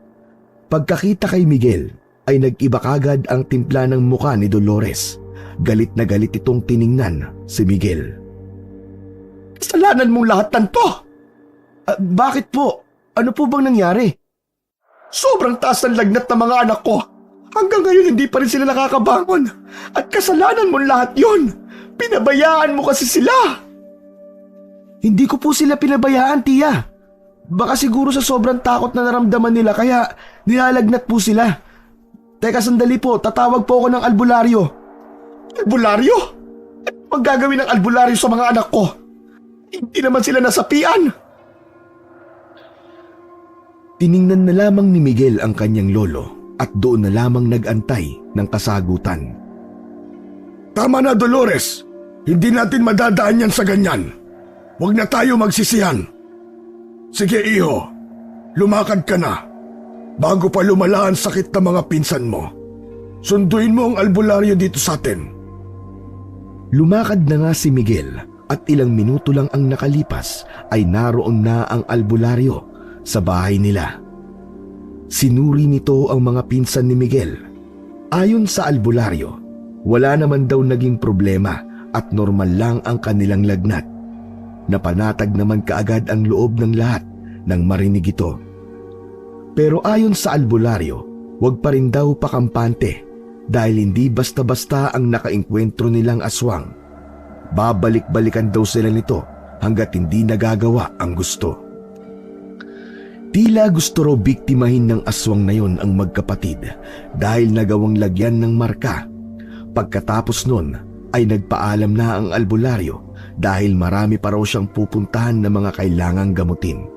Pagkakita kay Miguel ay nag-iba kagad ang timpla ng muka ni Dolores. Galit na galit itong tiningnan si Miguel. Kasalanan mong lahat ng to! Bakit po? Ano po bang nangyari? Sobrang taas ng lagnat ng mga anak ko. Hanggang ngayon hindi pa rin sila nakakabangon. At kasalanan mo lahat yon. Pinabayaan mo kasi sila. Hindi ko po sila pinabayaan, Tia. Baka siguro sa sobrang takot na naramdaman nila kaya nilalagnat po sila. Teka sandali po, tatawag po ako ng albularyo. Albularyo? Ang gagawin ng albularyo sa mga anak ko? Hindi naman sila nasapian. Tiningnan na lamang ni Miguel ang kanyang lolo at doon na lamang nag-antay ng kasagutan. Tama na Dolores, hindi natin madadaan yan sa ganyan. Huwag na tayo magsisihan. Sige iho, lumakad ka na. Bago pa lumala ang sakit ng mga pinsan mo. Sunduin mo ang albularyo dito sa atin. Lumakad na nga si Miguel at ilang minuto lang ang nakalipas ay naroon na ang albularyo sa bahay nila. Sinuri nito ang mga pinsan ni Miguel. Ayon sa albularyo, wala naman daw naging problema at normal lang ang kanilang lagnat. Napanatag naman kaagad ang loob ng lahat nang marinig ito. Pero ayon sa albularyo, wag pa rin daw pakampante dahil hindi basta-basta ang nakaengkwentro nilang aswang. Babalik-balikan daw sila nito hanggat hindi nagagawa ang gusto. Tila gusto raw biktimahin ng aswang na yon ang magkapatid dahil nagawang lagyan ng marka. Pagkatapos nun ay nagpaalam na ang albularyo dahil marami pa raw siyang pupuntahan na mga kailangang gamutin.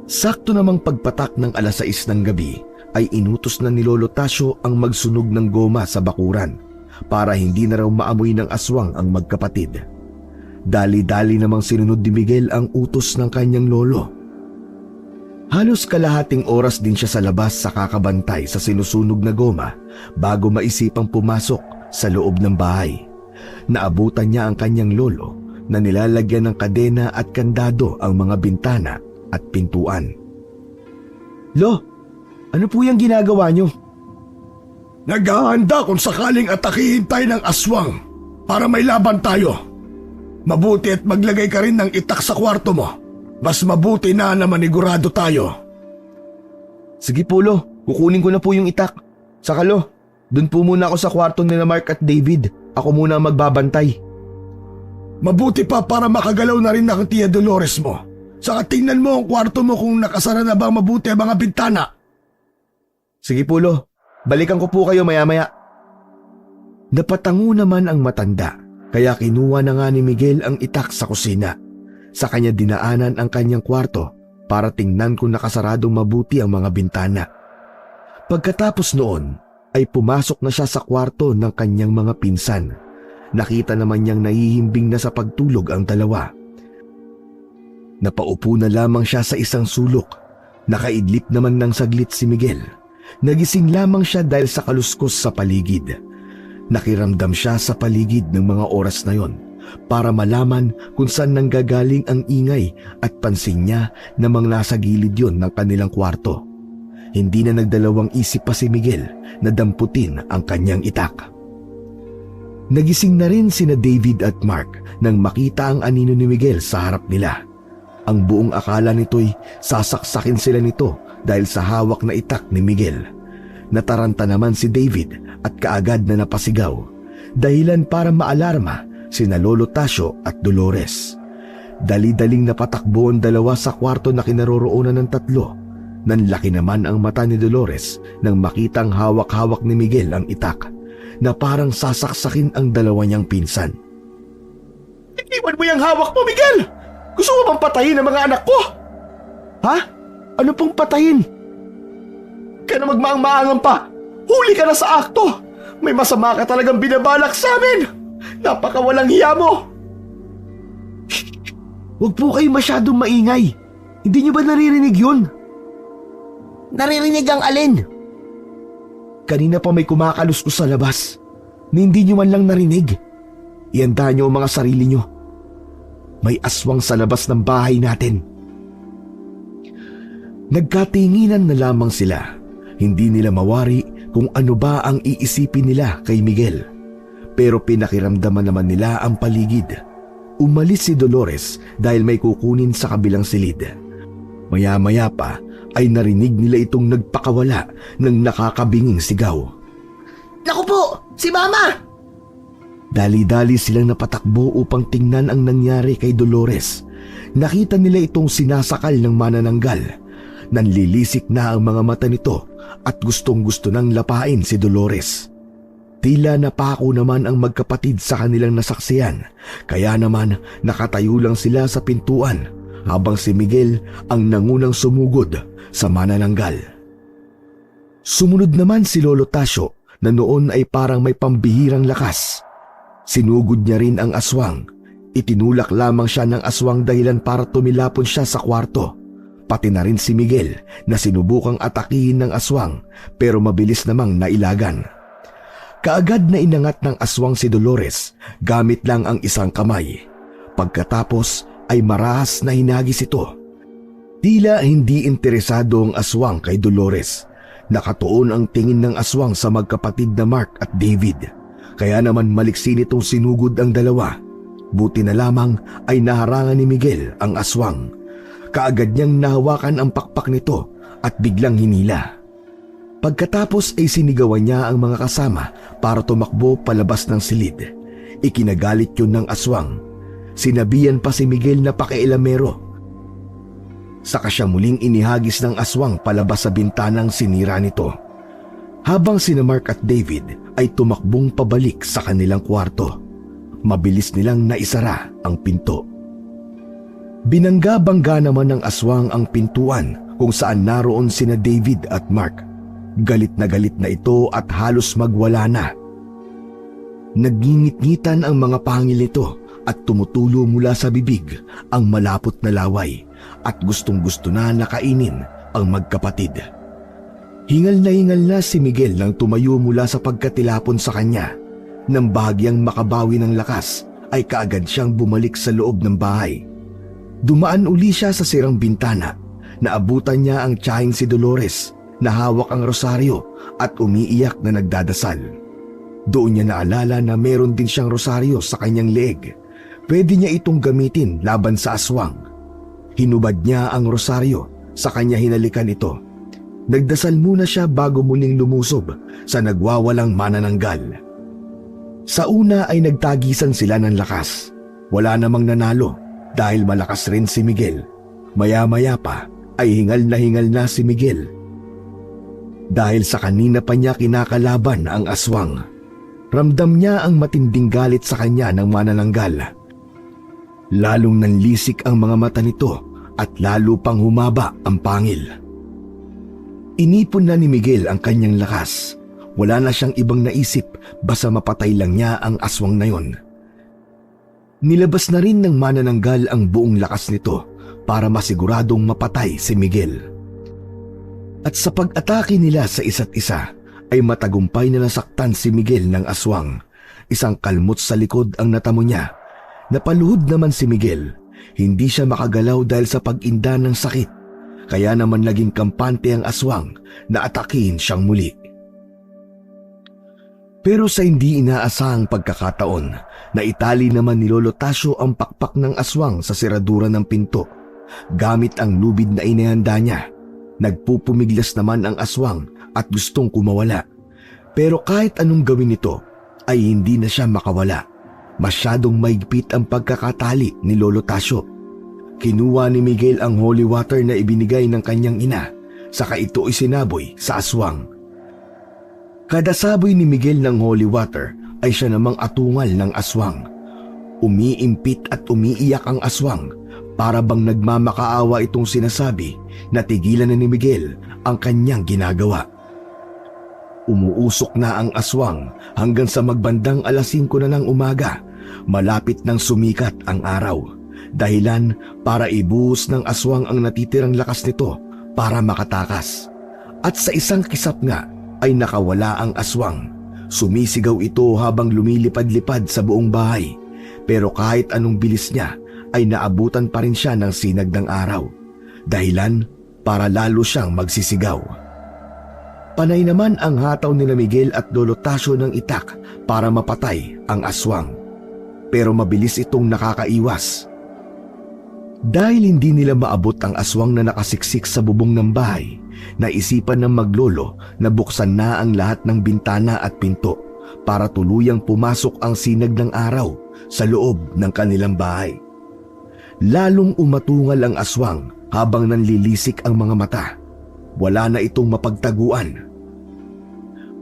Sakto namang pagpatak ng 6:00 ng gabi ay inutos na ni Lolo Tasio ang magsunog ng goma sa bakuran para hindi na raw maamoy ng aswang ang magkapatid. Dali-dali namang sinunod ni Miguel ang utos ng kanyang lolo. Halos kalahating oras din siya sa labas sa kakabantay sa sinusunog na goma bago maisipang pumasok sa loob ng bahay. Naabutan niya ang kanyang lolo na nilalagyan ng kadena at kandado ang mga bintana at pintuan. Lo, ano po yung ginagawa niyo? Naghahanda kung sakaling atakihin tayo ng aswang para may laban tayo. Mabuti at maglagay ka rin ng itak sa kwarto mo. Mas mabuti na manigurado tayo. Sige po Lo, kukunin ko na po yung itak. Saka Lo, dun po muna ako sa kwarto nila Mark at David. Ako muna ang magbabantay. Mabuti pa para makagalaw na rin ang Tia Dolores mo. Saka tingnan mo ang kwarto mo kung nakasara na ba mabuti ang mga bintana. Sige po Lo, balikan ko po kayo maya-maya. Napatango naman ang matanda kaya kinuha na nga ni Miguel ang itak sa kusina. Sa kanya dinaanan ang kanyang kwarto para tingnan kung nakasaradong mabuti ang mga bintana. Pagkatapos noon ay pumasok na siya sa kwarto ng kanyang mga pinsan. Nakita naman niyang nahihimbing na sa pagtulog ang dalawa. Napaupo na lamang siya sa isang sulok. Nakaidlip naman ng saglit si Miguel. Nagising lamang siya dahil sa kaluskos sa paligid. Nakiramdam siya sa paligid ng mga oras na yon para malaman kung saan nanggagaling ang ingay at pansin niya namang nasa gilid yon ng kanilang kwarto. Hindi na nagdalawang isip pa si Miguel na damputin ang kanyang itak. Nagising na rin sina David at Mark nang makita ang anino ni Miguel sa harap nila. Ang buong akala nito'y sasaksakin sila nito dahil sa hawak na itak ni Miguel. Nataranta naman si David at kaagad na napasigaw, dahilan para maalarma sina Lolo Tasio at Dolores. Dali-daling napatakbo ang dalawa sa kwarto na kinaroroonan ng tatlo. Nanlaki naman ang mata ni Dolores nang makitang hawak-hawak ni Miguel ang itak na parang sasaksakin ang dalawa niyang pinsan. Iwan mo yung hawak mo, Miguel! Gusto mo bang patayin ang mga anak ko? Ha? Ano pong patayin? Ka na magmaang-maangan pa! Huli ka na sa akto! May masama ka talagang binabalak sa amin! Napakawalang hiya mo! Huwag po kayo masyadong maingay. Hindi niyo ba naririnig yun? Naririnig ang alin? Kanina pa may kumakaluskos sa labas na hindi niyo man lang narinig. Ihanda niyo ang mga sarili niyo. May aswang sa labas ng bahay natin. Nagkatinginan na lamang sila. Hindi nila mawari kung ano ba ang iisipin nila kay Miguel. Pero pinakiramdaman naman nila ang paligid. Umalis si Dolores dahil may kukunin sa kabilang silid. Maya-maya pa ay narinig nila itong nagpakawala ng nakakabinging sigaw. Naku po! Si Mama! Dali-dali silang napatakbo upang tingnan ang nangyari kay Dolores. Nakita nila itong sinasakal ng manananggal. Nanlilisik na ang mga mata nito at gustong-gusto nang lapain si Dolores. Tila napako naman ang magkapatid sa kanilang nasaksiyan, kaya naman nakatayo lang sila sa pintuan habang si Miguel ang nangunang sumugod sa manananggal. Sumunod naman si Lolo Tasio na noon ay parang may pambihirang lakas. Sinugod niya rin ang aswang. Itinulak lamang siya ng aswang dahilan para tumilapon siya sa kwarto. Pati na rin si Miguel na sinubukang atakihin ng aswang pero mabilis namang nailagan. Kaagad na inangat ng aswang si Dolores gamit lang ang isang kamay. Pagkatapos ay marahas na hinagis ito. Tila hindi interesado ang aswang kay Dolores. Nakatuon ang tingin ng aswang sa magkapatid na Mark at David. Kaya naman maliksi nitong sinugod ang dalawa. Buti na lamang ay naharangan ni Miguel ang aswang. Kaagad niyang nahawakan ang pakpak nito at biglang hinila. Pagkatapos ay sinigawan niya ang mga kasama para tumakbo palabas ng silid. Ikinagalit yun ng aswang. Sinabihan pa si Miguel na pakialamero. Saka siya muling inihagis ng aswang palabas sa bintanang sinira nito. Habang sina Mark at David ay tumakbong pabalik sa kanilang kwarto. Mabilis nilang naisara ang pinto. Binangga-bangga naman ng aswang ang pintuan kung saan naroon sina David at Mark. Galit na ito at halos magwala na. Nagingit-ngitan ang mga pangil nito at tumutulo mula sa bibig ang malapot na laway at gustong-gusto na nakainin ang magkapatid. Hingal na si Miguel nang tumayo mula sa pagkatilapon sa kanya. Nang bahagyang makabawi ng lakas ay kaagad siyang bumalik sa loob ng bahay. Dumaan uli siya sa sirang bintana. Naabutan niya ang tiyahing si Dolores na hawak ang rosaryo at umiiyak na nagdadasal. Doon niya naalala na meron din siyang rosaryo sa kanyang leeg. Pwede niya itong gamitin laban sa aswang. Hinubad niya ang rosaryo, sa kanya hinalikan ito. Nagdasal muna siya bago muling lumusob sa nagwawalang manananggal. Sa una ay nagtagisan sila ng lakas. Wala namang nanalo dahil malakas rin si Miguel. Maya-maya pa ay hingal na si Miguel. Dahil sa kanina pa niya kinakalaban ang aswang. Ramdam niya ang matinding galit sa kanya ng manananggal. Lalong nanlisik ang mga mata nito at lalo pang humaba ang pangil. Inipon na ni Miguel ang kanyang lakas. Wala na siyang ibang naisip basta mapatay lang niya ang aswang na yon. Nilabas na rin ng manananggal ang buong lakas nito para masiguradong mapatay si Miguel. At sa pag-atake nila sa isa't isa ay matagumpay na nasaktan si Miguel ng aswang. Isang kalmot sa likod ang natamo niya. Napaluhod naman si Miguel. Hindi siya makagalaw dahil sa pag-inda ng sakit. kaya naman naging kampante ang aswang na atakihin siyang muli. Pero sa hindi inaasahang pagkakataon, naitali naman ni Lolo Tasyo ang pakpak ng aswang sa siradura ng pinto. Gamit ang lubid na inihanda niya, nagpupumiglas naman ang aswang at gustong kumawala. Pero kahit anong gawin nito, ay hindi na siya makawala. Masyadong maigpit ang pagkakatali ni Lolo Tasyo. Kinuha ni Miguel ang holy water na ibinigay ng kanyang ina, saka ito isinaboy sa aswang. Kada saboy ni Miguel ng holy water ay siya namang atungal ng aswang. Umiimpit at umiiyak ang aswang, para bang nagmamakaawa itong sinasabi na tigilan na ni Miguel ang kanyang ginagawa. Umuusok na ang aswang hanggang sa magbandang 5:00 na ng umaga, malapit nang sumikat ang araw. Dahilan para ibuhos ng aswang ang natitirang lakas nito para makatakas. At sa isang kisap nga ay nakawala ang aswang. Sumisigaw ito habang lumilipad-lipad sa buong bahay. Pero kahit anong bilis niya ay naabutan pa rin siya ng sinag ng araw. Dahilan para lalo siyang magsisigaw. Panay naman ang hataw nila Miguel at Lolo Tasyo ng itak para mapatay ang aswang. Pero mabilis itong nakakaiwas. Dahil hindi nila maabot ang aswang na nakasiksik sa bubong ng bahay, naisipan ng maglolo na buksan na ang lahat ng bintana at pinto para tuluyang pumasok ang sinag ng araw sa loob ng kanilang bahay. Lalong umatungal ang aswang habang nanlilisik ang mga mata. Wala na itong mapagtaguan.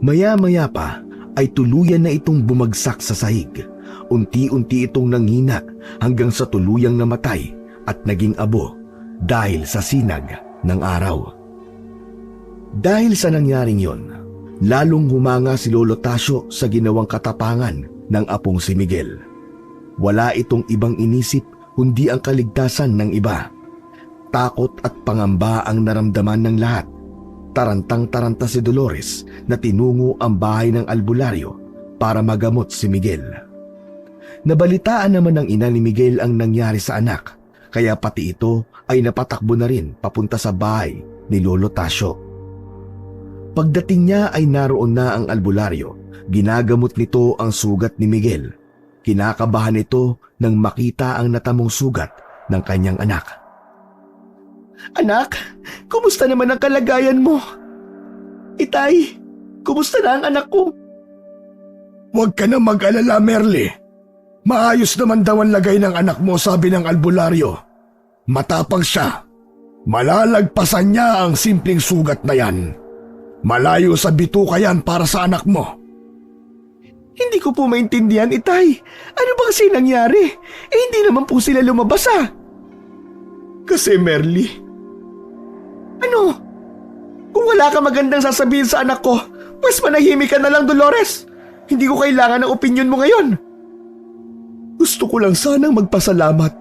Maya-maya pa ay tuluyan na itong bumagsak sa sahig. Unti-unti itong nanghina hanggang sa tuluyang namatay at naging abo dahil sa sinag ng araw. Dahil sa nangyaring yon, lalong humanga si Lolo Tasyo sa ginawang katapangan ng apong si Miguel. Wala itong ibang inisip kundi ang kaligtasan ng iba. Takot at pangamba ang naramdaman ng lahat. Tarantang-taranta si Dolores na tinungo ang bahay ng albularyo para magamot si Miguel. Nabalitaan naman ng ina ni Miguel ang nangyari sa anak, kaya pati ito ay napatakbo na rin papunta sa bahay ni Lolo Tasyo. Pagdating niya ay naroon na ang albularyo. Ginagamot nito ang sugat ni Miguel. Kinakabahan ito nang makita ang natamong sugat ng kanyang anak. Anak, kumusta naman ang kalagayan mo? Itay, kumusta na ang anak ko? Huwag ka na mag-alala, Merly. Maayos naman daw ang lagay ng anak mo, sabi ng albularyo. Matapang siya. Malalagpasan niya ang simpleng sugat na yan. Malayo sa bituka yan para sa anak mo. Hindi ko po maintindihan, Itay. Ano ba kasi nangyari? Hindi naman po sila lumabas Kasi Merly. Ano? Kung wala ka magandang sasabihin sa anak ko, pues manahimik ka na lang, Dolores. Hindi ko kailangan ng opinyon mo ngayon. Gusto ko lang sanang magpasalamat.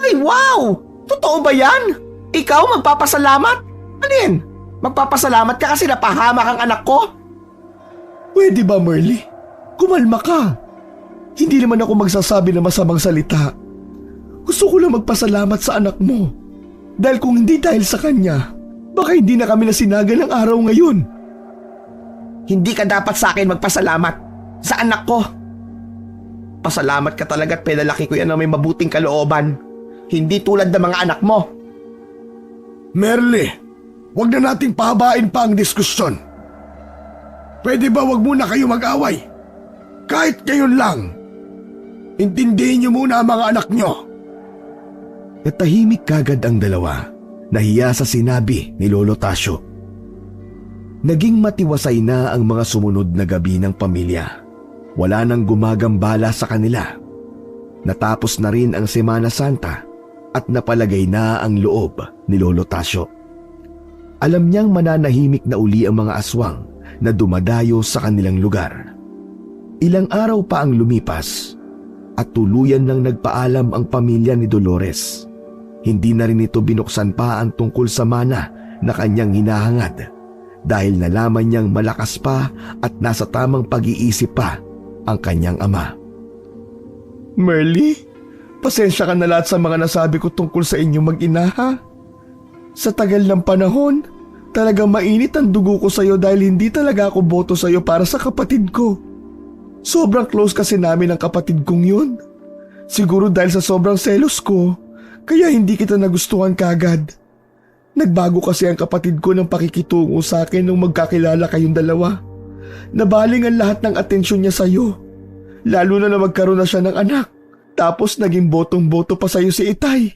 Ay, wow! Totoo ba yan? Ikaw magpapasalamat? Ano yan? Magpapasalamat ka kasi napahamak ang anak ko? Pwede ba, Merly? Kumalma ka. Hindi naman ako magsasabi ng masamang salita. Gusto ko lang magpasalamat sa anak mo. Dahil kung hindi dahil sa kanya, baka hindi na kami nasinaga ng araw ngayon. Hindi ka dapat sa akin magpasalamat. Sa anak ko. Pasalamat ka talaga at pinalaki ko yan na may mabuting kalooban. Hindi tulad ng mga anak mo. Merly, wag na nating pahabain pa ang diskusyon. Pwede ba wag muna kayo mag-away? Kahit ngayon lang. Intindihin niyo muna ang mga anak niyo. Natahimik kagad ang dalawa, nahiya sa sinabi ni Lolo Tasyo. Naging matiwasay na ang mga sumunod na gabi ng pamilya. Wala nang gumagambala sa kanila. Natapos na rin ang Semana Santa at napalagay na ang loob ni Lolo Tasyo. Alam niyang mananahimik na uli ang mga aswang na dumadayo sa kanilang lugar. Ilang araw pa ang lumipas at tuluyan nang nagpaalam ang pamilya ni Dolores. Hindi na rin ito binuksan pa ang tungkol sa mana na kanyang hinahangad dahil nalaman niyang malakas pa at nasa tamang pag-iisip pa ang kanyang ama. Merly, pasensya ka na lahat sa mga nasabi ko tungkol sa inyo mag-ina, ha? Sa tagal ng panahon, talagang mainit ang dugo ko sa'yo dahil hindi talaga ako boto sa'yo para sa kapatid ko. Sobrang close kasi namin ang kapatid kong yun. Siguro dahil sa sobrang selos ko, kaya hindi kita nagustuhan kagad. Nagbago kasi ang kapatid ko ng pakikitungo sa akin nung magkakilala kayong dalawa. Nabaling ang lahat ng atensyon niya sa'yo. Lalo na magkaroon na siya ng anak. Tapos naging botong-boto pa sa'yo si Itay.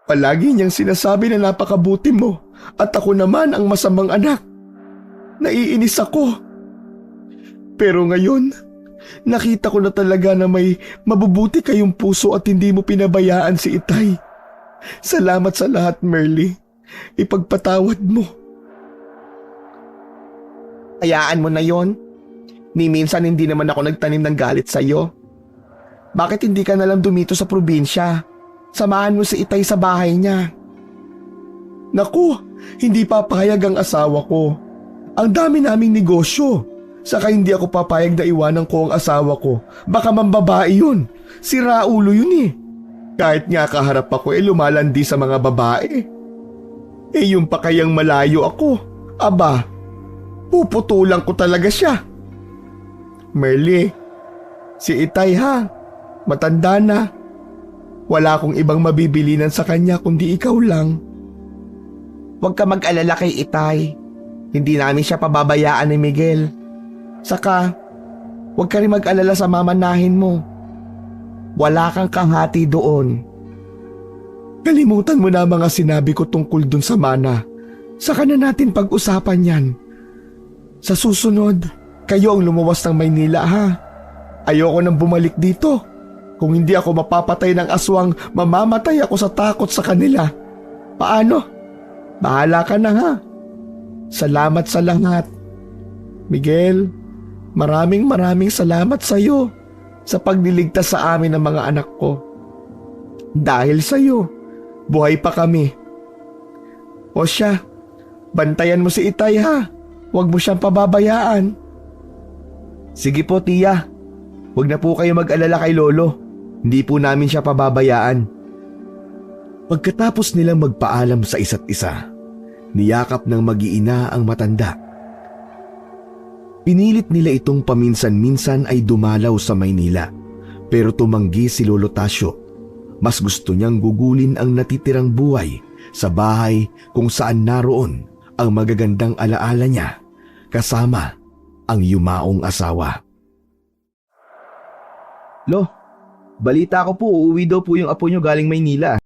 Palagi niyang sinasabi na napakabuti mo at ako naman ang masamang anak. Naiinis ako. Pero ngayon, nakita ko na talaga na may mabubuti kayong puso at hindi mo pinabayaan si Itay. Salamat sa lahat, Merly. Ipagpatawad mo. Hayaan mo na yon. Ni minsan hindi naman ako nagtanim ng galit sa'yo. Bakit hindi ka nalang dumito sa probinsya? Samahan mo si Itay sa bahay niya. Naku, hindi papayag ang asawa ko. Ang dami naming negosyo. Saka hindi ako papayag na iwanan ko ang asawa ko. Baka mambabae yun. Si Raulo yun eh. Kahit nga kaharap ako lumalandi sa mga babae. Yung pa kayang malayo ako. Aba, puputulan ko talaga siya. Merly, si Itay ha, matanda na. Wala akong ibang mabibilinan sa kanya kundi ikaw lang. Huwag ka mag-alala kay Itay. Hindi namin siya pababayaan ni Miguel. Saka, huwag ka rin mag-alala sa mamanahin mo. Wala kang kahati doon. Kalimutan mo na mga sinabi ko tungkol dun sa mana. Saka na natin pag-usapan yan. Sa susunod, kayo ang lumuwas ng Maynila ha. Ayoko nang bumalik dito. Kung hindi ako mapapatay ng aswang, mamamatay ako sa takot sa kanila. Paano? Bahala ka na ha. Salamat sa lahat. Miguel, maraming salamat sa iyo sa pagliligtas sa amin ng mga anak ko. Dahil sa iyo, buhay pa kami. O siya, bantayan mo si Itay ha. Huwag mo siyang pababayaan. Sige po, tiya. Huwag na po kayo mag-alala kay Lolo. Hindi po namin siya pababayaan. Pagkatapos nilang magpaalam sa isa't isa, niyakap ng mag-iina ang matanda. Pinilit nila itong paminsan-minsan ay dumalaw sa Maynila, pero tumanggi si Lolo Tasio. Mas gusto niyang gugulin ang natitirang buhay sa bahay kung saan naroon ang magagandang alaala niya kasama ang yumaong asawa. Lo, balita ko po uuwi daw po yung apo nyo galing Maynila.